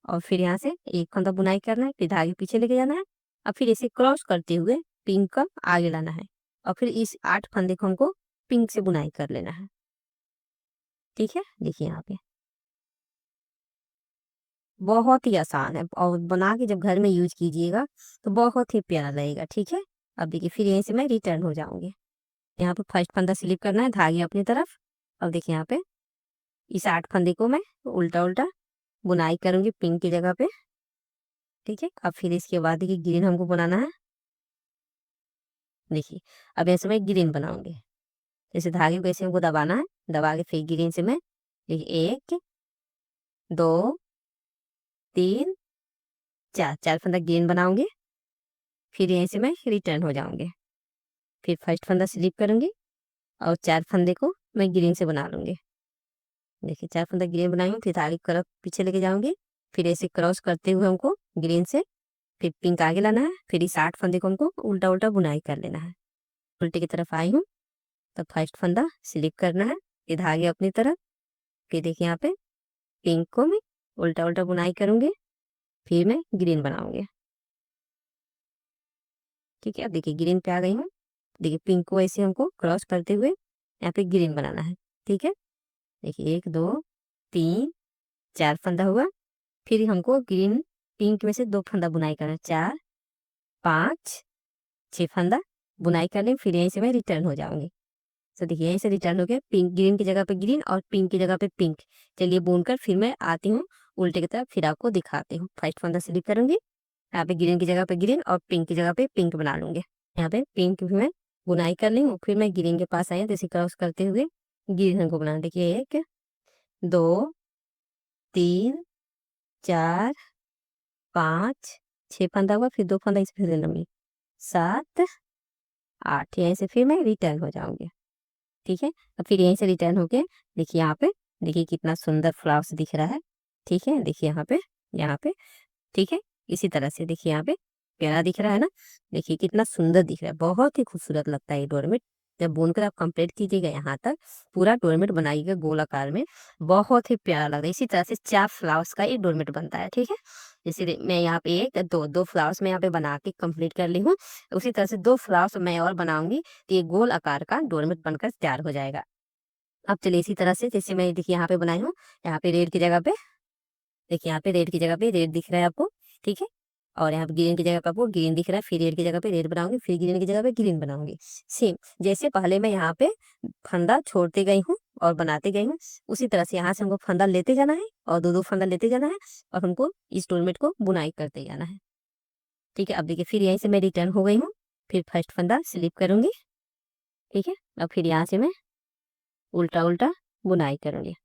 और फिर यहाँ से 1 फंदा बुनाई करना है, फिर धागे पीछे लेके जाना है और फिर इसे क्रॉस करते हुए पिंक का आगे लाना है और फिर इस 8 फंदे को हमको पिंक से बुनाई कर लेना है, ठीक है। देखिए यहाँ पे बहुत ही आसान है और बना के जब घर में यूज कीजिएगा तो बहुत ही प्यारा लगेगा, ठीक है। अब देखिए फिर यहीं से मैं रिटर्न हो जाऊंगी। यहाँ पे फर्स्ट फंदा स्लिप करना है, धागे अपनी तरफ। अब देखिए यहाँ पे इस 8 फंदे को मैं उल्टा उल्टा बुनाई करूंगी पिंक की जगह पे, ठीक है। अब फिर इसके बाद देखिए ग्रीन हमको बनाना है। देखिए अब ऐसे मैं ग्रीन बनाऊंगी। जैसे धागे को ऐसे हमको दबाना है, दबा के फिर ग्रीन से मैं देखिए 1 2 3 4 4 फंदा ग्रीन बनाऊंगी। फिर यहीं से मैं रिटर्न हो जाऊंगी। फिर फर्स्ट फंदा स्लिप करूंगी और 4 फंदे को मैं ग्रीन से बना लूंगी। देखिए 4 फंदा ग्रीन बनाई हूँ, फिर धागे की तरफ पीछे लेके जाऊंगी। फिर ऐसे क्रॉस करते हुए हमको ग्रीन से फिर पिंक आगे लाना है। फिर इस 8 फंदे को हमको उल्टा उल्टा बुनाई कर लेना है। उल्टे की तरफ आई हूँ तो फर्स्ट फंदा स्लिप करना है, ये धागे अपनी तरफ। फिर देखिए यहाँ पे पिंक को मैं उल्टा उल्टा बुनाई करूंगी, फिर मैं ग्रीन बनाऊंगी, ठीक है। अब देखिए ग्रीन पे आ गई हूँ। देखिए पिंक को ऐसे हमको क्रॉस करते हुए यहाँ पे ग्रीन बनाना है, ठीक है। देखिए 1 2 3 4 फंदा हुआ। फिर हमको ग्रीन पिंक में से 2 फंदा बुनाई करना है। 4 5 6 फंदा बुनाई कर लें, फिर यहीं से मैं रिटर्न हो जाऊंगी। तो देखिए यहीं से रिटर्न हो गया, पिंक ग्रीन की जगह पे ग्रीन और पिंक की जगह पे पिंक। चलिए बुनकर फिर मैं आती हूँ उल्टे की तरफ, फिर आपको दिखाती हूँ। फर्स्ट फंदा स्लिप करूंगी, यहाँ पे ग्रीन की जगह पे ग्रीन और पिंक की जगह पे पिंक बना लूंगी। यहाँ पे पिंक भी मैं बुनाई कर ली हूँ, फिर मैं ग्रीन के पास आई हूँ, तो इसे क्रॉस करते हुए ग्रीन रंग को बनाना। देखिए 1 2 3 4 5 6 फंदा हुआ, फिर 2 फंदा इस फिर ले लूंगी। 7 8 यहीं से फिर मैं रिटर्न हो जाऊंगी, ठीक है। और फिर यहीं से रिटर्न होके देखिए यहाँ पे देखिए कितना सुंदर फ्लावर्स दिख रहा है, ठीक है। देखिए यहाँ पे ठीक है। इसी तरह से देखिए यहाँ पे प्यारा दिख रहा है ना। देखिए कितना सुंदर दिख रहा है, बहुत ही खूबसूरत लगता है ये डोरमेट। जब बुनकर आप कंप्लीट कीजिएगा, यहाँ तक पूरा डोरमेट बनाइएगा गोल आकार में, बहुत ही प्यारा लग रहा है। इसी तरह से 4 फ्लावर्स का एक डोरमेट बनता है, ठीक है। जैसे मैं यहाँ पे 1 2 2 फ्लावर्स मैं यहाँ पे बना के कंप्लीट कर ली हूँ। उसी तरह से 2 फ्लावर्स मैं और बनाऊंगी तो ये गोल आकार का डोरमेट बनकर तैयार हो जाएगा। अब चलिए इसी तरह से जैसे मैं देखिए यहाँ पे बनाई हूँ, यहाँ पे रेड की जगह पे देखिए, यहाँ पे रेड की जगह पे रेड दिख रहा है आपको, ठीक है। और यहाँ पे ग्रीन की जगह पे आपको ग्रीन दिख रहा है, फिर रेड की जगह पे रेड बनाऊंगी, फिर ग्रीन की जगह पे ग्रीन बनाऊंगी। सेम जैसे पहले मैं यहाँ पे फंदा छोड़ते गई हूँ और बनाते गई हूँ, उसी तरह से यहाँ से हमको फंदा लेते जाना है और 2 2 फंदा लेते जाना है और हमको इस डोरमेट को बुनाई करते जाना है, ठीक है। अब देखिए फिर यहीं से मैं रिटर्न हो गई हूँ, फिर फर्स्ट फंदा स्लिप करूंगी, ठीक है। और फिर यहाँ से मैं उल्टा उल्टा बुनाई करूंगी।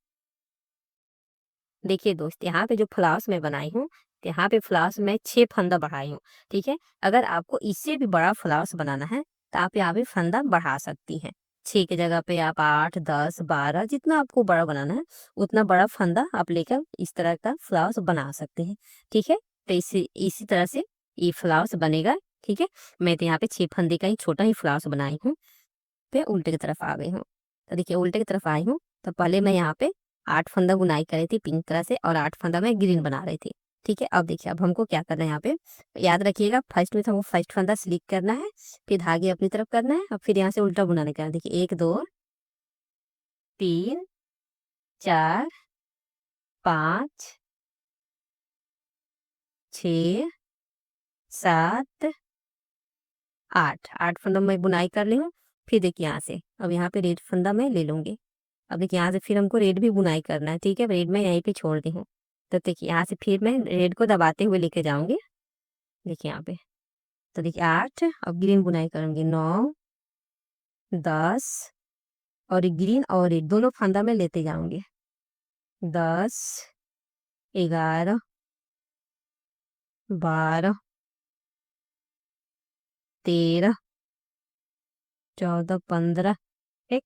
देखिए दोस्त, यहाँ पे जो फ्लावर्स मैं बनाई हूँ तो यहाँ पे फ्लावर्स मैं 6 फंदा बढ़ाई हूँ, ठीक है। अगर आपको इससे भी बड़ा फ्लावर्स बनाना है तो आप यहाँ पे फंदा बढ़ा सकती हैं। 6 की जगह पे आप 8, 10, 12 जितना आपको बड़ा बनाना है उतना बड़ा फंदा आप लेकर इस तरह का फ्लावर्स बना सकते हैं, ठीक है। तो इसी तरह से ये फ्लावर्स बनेगा, ठीक है। मैं तो यहाँ पे 6 फंदे का ही छोटा ही फ्लावर्स बनाई हूँ। पे उल्टे की तरफ आ गई हूँ। तो देखिए उल्टे की तरफ आई हूँ, तो पहले मैं यहाँ पे 8 फंदा बुनाई कर रही थी पिंक कलर से और 8 फंदा मैं ग्रीन बना रही थी, ठीक है। अब देखिए अब हमको क्या करना है यहाँ पे, याद रखिएगा फर्स्ट में तो हमको फर्स्ट फंदा स्लिप करना है, फिर धागे अपनी तरफ करना है और फिर यहाँ से उल्टा बुनाने का है। देखिए 1, 2, 3, 4, 5, 6, 7, 8, 8 फंदा मैं बुनाई कर ली हूँ। फिर देखिए यहाँ से अब यहाँ पे रेड फंदा मैं ले लूंगी। अब देखिए यहाँ से फिर हमको रेड भी बुनाई करना है, ठीक है। रेड मैं यहीं पे छोड़ दी हूँ। तो देखिए यहाँ से फिर मैं रेड को दबाते हुए लेके जाऊंगी, देखिए यहाँ पे। तो देखिए 8, अब ग्रीन बुनाई करूंगी 9, 10 और ग्रीन और रेड दोनों फंदा में लेते जाऊंगी। 10, 11, 12, 13, 14, 15, एक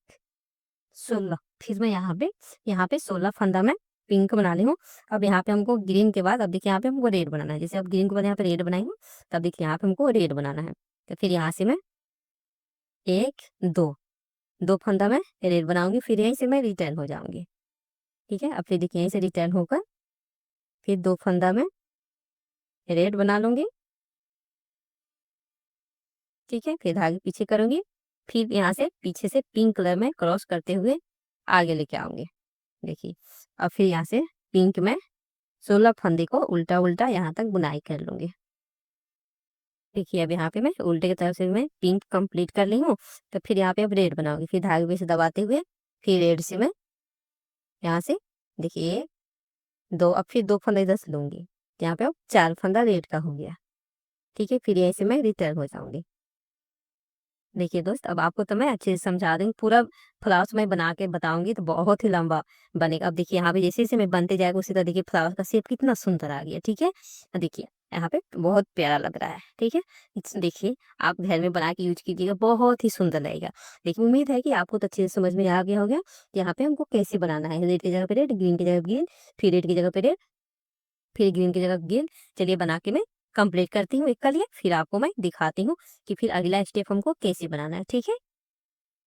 16। फिर मैं यहाँ पे 16 फंदा में पिंक बना ली हूँ। अब यहाँ पे हमको ग्रीन के बाद अब देखिए यहाँ पे हमको रेड बनाना है। जैसे अब ग्रीन के बाद यहाँ पे रेड बनाई हूँ, तब देखिए यहाँ पे हमको रेड बनाना है। तो फिर यहाँ से मैं 1, 2, 2 फंदा में रेड बनाऊंगी, फिर यहीं से मैं रिटर्न हो जाऊंगी, ठीक है। अब फिर देखिए यहीं से रिटर्न होकर फिर 2 फंदा में रेड बना लूंगी, ठीक है। फिर धागे पीछे करूंगी, फिर यहाँ से पीछे से पिंक कलर में क्रॉस करते हुए आगे लेके आऊंगी, देखिए। अब फिर यहाँ से पिंक में 16 फंदे को उल्टा उल्टा यहाँ तक बुनाई कर लूंगी, देखिए। अब यहाँ पे मैं उल्टे की तरफ से मैं पिंक कंप्लीट कर ली हूँ। तो फिर यहाँ पे अब रेड बनाऊंगी, फिर धागे पे से दबाते हुए फिर रेड से मैं यहाँ से देखिए 2, अब फिर 2 फंदा इधर से लूंगी, यहाँ पे अब 4 फंदा रेड का हो गया, ठीक है। फिर यहीं से मैं रिटर्न हो जाऊंगी। देखिए दोस्त अब आपको तो मैं अच्छे से समझा दूंगी, पूरा फ्लावर्स मैं बना के बताऊंगी तो बहुत ही लंबा बनेगा। अब देखिए यहाँ पे जैसे जैसे मैं बनते जाएगा उसी तरह देखिए फ्लावर्स का शेप कितना सुंदर आ गया, ठीक है। देखिए यहाँ पे बहुत प्यारा लग रहा है, ठीक है। देखिए आप घर में बना के यूज कीजिएगा, बहुत ही सुंदर लगेगा। देखिए उम्मीद है कि आपको तो अच्छे से समझ में आ गया होगा कि यहाँ पे हमको कैसे बनाना है। रेड की जगह पे रेड, ग्रीन की जगह ग्रीन, फिर रेड की जगह पे रेड, फिर ग्रीन की जगह ग्रीन। चलिए बना के मैं कंप्लीट करती हूँ एक कलिया, फिर आपको मैं दिखाती हूँ कि फिर अगला स्टेप हमको कैसे बनाना है, ठीक है।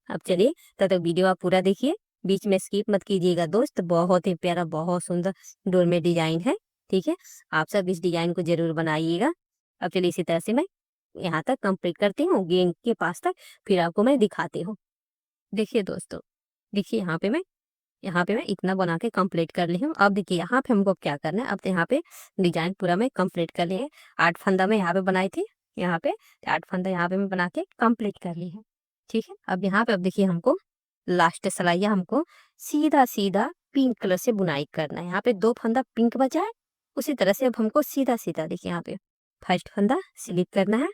अब चलिए तब तक वीडियो आप पूरा देखिए, बीच में स्किप मत कीजिएगा दोस्त। बहुत ही प्यारा बहुत सुंदर डोरमेट डिजाइन है, ठीक है। आप सब इस डिजाइन को जरूर बनाइएगा। अब चलिए इसी तरह से मैं यहाँ तक कंप्लीट करती हूँ गेंद के पास तक, फिर आपको मैं दिखाती हूँ। देखिए दोस्तों, देखिए यहाँ पे मैं इतना बना के कंप्लीट कर ली हूँ। अब देखिए यहाँ पे हमको क्या करना है, अब तो यहाँ पे डिजाइन पूरा मैं कंप्लीट कर ली है। 8 फंदा मैं यहाँ पे बनाई थी, यहाँ पे 8 फंदा यहाँ पे मैं बना के कंप्लीट कर ली है, ठीक है। अब यहाँ पे अब देखिए हमको लास्ट सलाइया हमको सीधा सीधा पिंक कलर से बुनाई करना है। यहाँ पे 2 फंदा पिंक बचा है, उसी तरह से अब हमको सीधा सीधा देखिए यहाँ पे फर्स्ट फंदा स्लिप करना है,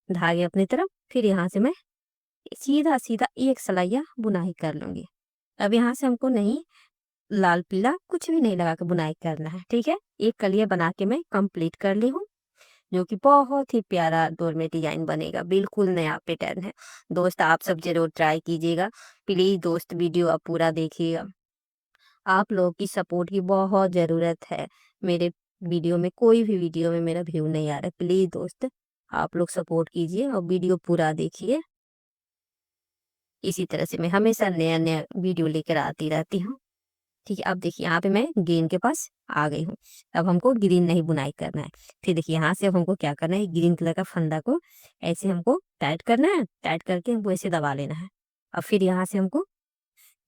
धागे अपनी तरफ, फिर यहाँ से मैं सीधा सीधा एक सलाइया बुनाई कर लूंगी। अब यहाँ से हमको नहीं लाल पीला कुछ भी नहीं लगा के बुनाई करना है, ठीक है। एक कलिया बना के मैं कंप्लीट कर ली हूँ, जो कि बहुत ही प्यारा डोरमेट डिजाइन बनेगा, बिल्कुल नया पैटर्न है। दोस्त आप सब जरूर ट्राई कीजिएगा, प्लीज दोस्त वीडियो आप पूरा देखिएगा। आप लोगों की सपोर्ट की बहुत जरूरत है। मेरे वीडियो में कोई भी वीडियो में मेरा व्यू नहीं आ रहा है, प्लीज दोस्त आप लोग सपोर्ट कीजिए और वीडियो पूरा देखिए। इसी तरह से मैं हमेशा नया नया वीडियो लेकर आती रहती हूँ, ठीक है। अब देखिए यहाँ पे मैं ग्रीन के पास आ गई हूँ। अब हमको ग्रीन नहीं बुनाई करना है। फिर देखिए यहाँ से अब हमको क्या करना है, ग्रीन कलर का फंदा को ऐसे हमको टाइट करना है, टाइट करके हमको ऐसे दबा लेना है। अब फिर यहाँ से हमको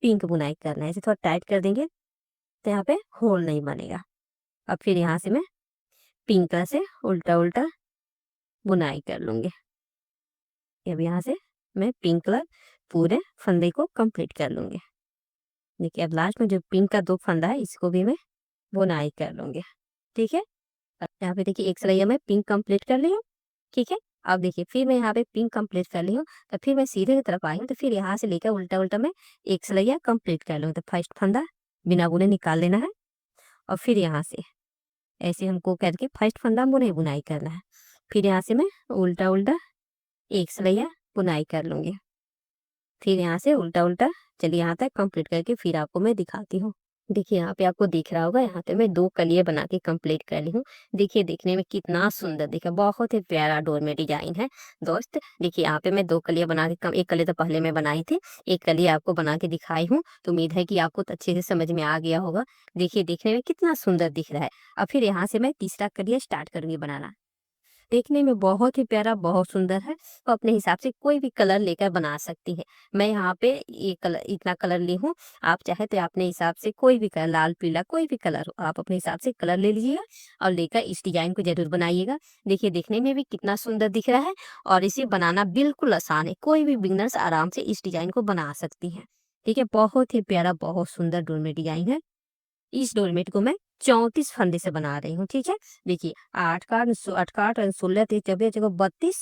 पिंक बुनाई करना है, ऐसे थोड़ा टाइट कर देंगे तो यहाँ पे होल नहीं बनेगा। अब फिर यहाँ से मैं पिंक कलर से उल्टा उल्टा बुनाई कर लूंगी। अब यहाँ से मैं पिंक कलर पूरे फंदे को कंप्लीट कर लूंगी। देखिए अब लास्ट में जो पिंक का 2 फंदा है इसको भी मैं बुनाई कर लूंगी, ठीक है। अब यहाँ पे देखिए एक सलैया मैं पिंक कंप्लीट कर ली हूँ, ठीक है। अब देखिए फिर मैं यहाँ पे पिंक कंप्लीट कर ली हूँ, तो फिर मैं सीधे की तरफ आई हूँ, तो फिर यहाँ से लेकर उल्टा उल्टा मैं एक सलैया कंप्लीट कर लूँ। तो फर्स्ट फंदा बिना बुने निकाल लेना है और फिर यहाँ से ऐसे हमको करके फर्स्ट फंदा बुनाई करना है। फिर यहाँ से मैं उल्टा उल्टा एक सिलैया बुनाई कर लूंगी। फिर यहाँ से उल्टा उल्टा चलिए यहाँ तक कंप्लीट करके फिर आपको मैं दिखाती हूँ। देखिए यहाँ पे आपको दिख रहा होगा, यहाँ पे मैं 2 कलियां बना के कंप्लीट कर ली हूँ। देखिए देखने में कितना सुंदर दिखा, बहुत ही प्यारा डोर में डिजाइन है दोस्त। देखिए यहाँ पे मैं 2 कलियां बना के एक कली तो पहले मैं बनाई थी, एक कली आपको बना के दिखाई हूँ। तो उम्मीद है कि आपको अच्छे से समझ में आ गया होगा। देखिए देखने में कितना सुंदर दिख रहा है। अब फिर यहाँ से मैं तीसरा कलिया स्टार्ट करूंगी बनाना। देखने में बहुत ही प्यारा, बहुत सुंदर है। तो अपने हिसाब से कोई भी कलर लेकर बना सकती है। मैं यहाँ पे ये कलर, इतना कलर ली हूँ। आप चाहे तो अपने हिसाब से कोई भी कलर, लाल पीला कोई भी कलर हो, आप अपने हिसाब से कलर ले लीजिएगा और लेकर इस डिजाइन को जरूर बनाइएगा। देखिए देखने में भी कितना सुंदर दिख रहा है और इसे बनाना बिल्कुल आसान है। कोई भी बिगनर्स आराम से इस डिजाइन को बना सकती है। ठीक है, बहुत ही प्यारा, बहुत सुंदर डोरमेट डिजाइन है। इस डोरमेट को मैं 34 फंदे से बना रही हूँ। ठीक है, देखिए 8 का 8 और 16 जगह 32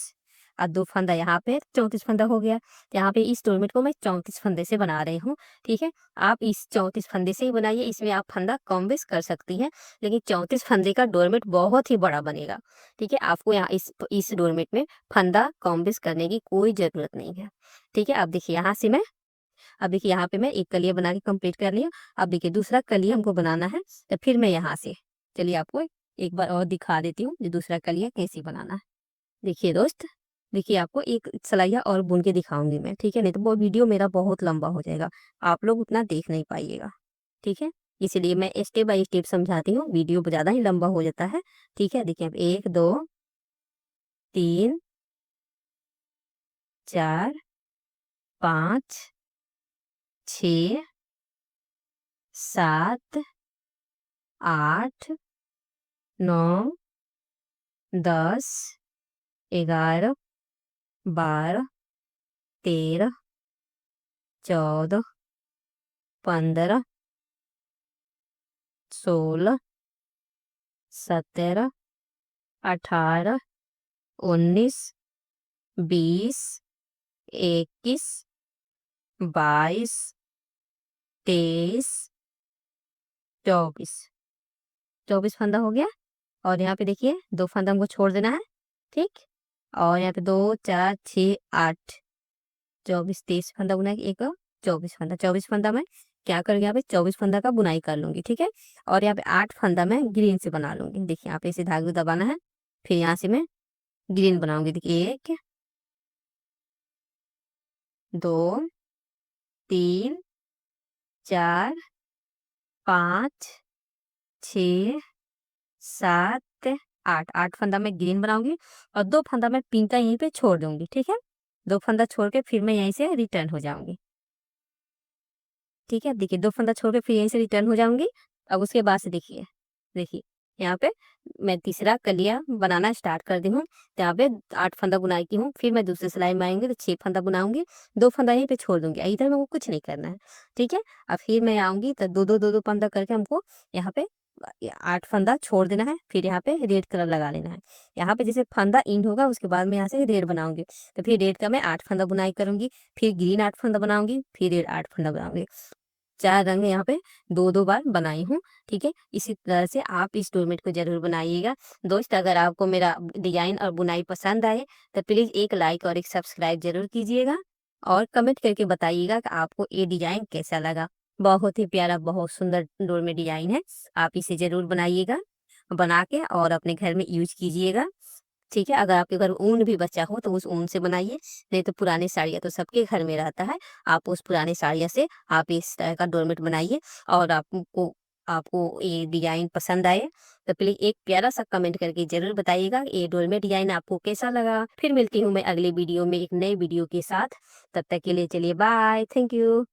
और 2 फंदा यहाँ पे 34 फंदा हो गया। यहाँ पे इस डोरमेट को मैं 34 फंदे से बना रही हूँ। ठीक है, आप इस 34 फंदे से ही बनाइए। इसमें आप फंदा कम बेश कर सकती हैं, लेकिन 34 फंदे का डोरमेट बहुत ही बड़ा बनेगा। ठीक है, आपको यहाँ इस डोरमेट में फंदा कम बेश करने की कोई जरूरत नहीं है। ठीक है, अब देखिए यहाँ से मैं, अब देखिए यहाँ पे मैं एक कलिया बना के कंप्लीट कर लिया। अब देखिए दूसरा कलिया हमको बनाना है। तो फिर मैं यहाँ से, चलिए आपको एक बार और दिखा देती हूँ कि दूसरा कलिया कैसे बनाना है। देखिए दोस्त, देखिए आपको एक सलाइया और बुन के दिखाऊंगी मैं। ठीक है, नहीं तो वो वीडियो मेरा बहुत लंबा हो जाएगा, आप लोग उतना देख नहीं पाइएगा। ठीक है, इसलिए मैं स्टेप बाय स्टेप समझाती हूँ, वीडियो ज्यादा ही लंबा हो जाता है। ठीक है, देखिए अब 1 2 3 4 5 6 7 8 9 10 11 12 13 14 15 16 17 18 19 20 21 22 23 24 24 फंदा हो गया। और यहाँ पे देखिए 2 फंदा हमको छोड़ देना है। ठीक, और यहाँ पे 2 4 6 8 24 23 फंदा बुना एक, 24 फंदा मैं क्या करूँगी, यहाँ पे 24 फंदा का बुनाई कर लूंगी। ठीक है, और यहाँ पे 8 फंदा मैं ग्रीन से बना लूंगी। देखिए यहाँ पे इसे धागे को दबाना है, फिर यहाँ से मैं ग्रीन बनाऊंगी। देखिए 1 2 3 4 5 6 7 8, 8 फंदा मैं ग्रीन बनाऊंगी और 2 फंदा मैं पिंक का यहीं पे छोड़ दूंगी। ठीक है, 2 फंदा छोड़ के फिर मैं यहीं से रिटर्न हो जाऊंगी। ठीक है, देखिए 2 फंदा छोड़ के फिर यहीं से रिटर्न हो जाऊंगी। अब उसके बाद से देखिए, देखिए यहाँ पे मैं तीसरा कलिया बनाना स्टार्ट कर दी हूँ। तो यहाँ पे 8 फंदा बुनाई की हूँ। फिर मैं दूसरी सिलाई में आएंगे तो 6 फंदा बुनाऊंगी, 2 फंदा यहीं पे छोड़ दूंगी, इधर मेरे को कुछ नहीं करना है। ठीक है, अब फिर मैं आऊंगी तो 2 फंदा करके हमको यहाँ पे 8 फंदा छोड़ देना है। फिर यहाँ पे रेड कलर लगा लेना है। यहाँ पे जैसे फंदा इंड होगा उसके बाद में यहाँ से रेड बनाऊंगी। तो फिर रेड का मैं 8 फंदा बुनाई करूंगी, फिर ग्रीन 8 फंदा बनाऊंगी, फिर रेड 8 फंदा बनाऊंगी। 4 रंग यहाँ पे 2 बार बनाई हूँ। ठीक है, इसी तरह से आप इस डोरमेट को जरूर बनाइएगा। दोस्त, अगर आपको मेरा डिजाइन और बुनाई पसंद आए तो प्लीज एक लाइक और एक सब्सक्राइब जरूर कीजिएगा और कमेंट करके बताइएगा कि आपको ये डिजाइन कैसा लगा। बहुत ही प्यारा, बहुत सुंदर डोरमेट डिजाइन है। आप इसे जरूर बनाइएगा, बना के और अपने घर में यूज कीजिएगा। ठीक है, अगर आपके घर ऊन भी बचा हो तो उस ऊन से बनाइए, नहीं तो पुरानी साड़ियाँ तो सबके घर में रहता है। आप उस पुरानी साड़ियाँ से आप इस तरह का डोरमेट बनाइए और आपको आपको ये डिजाइन पसंद आए तो प्लीज एक प्यारा सा कमेंट करके जरूर बताइएगा ये डोरमेट डिजाइन आपको कैसा लगा। फिर मिलती हूँ मैं अगले वीडियो में एक नए वीडियो के साथ। तब तक के लिए चलिए बाय, थैंक यू।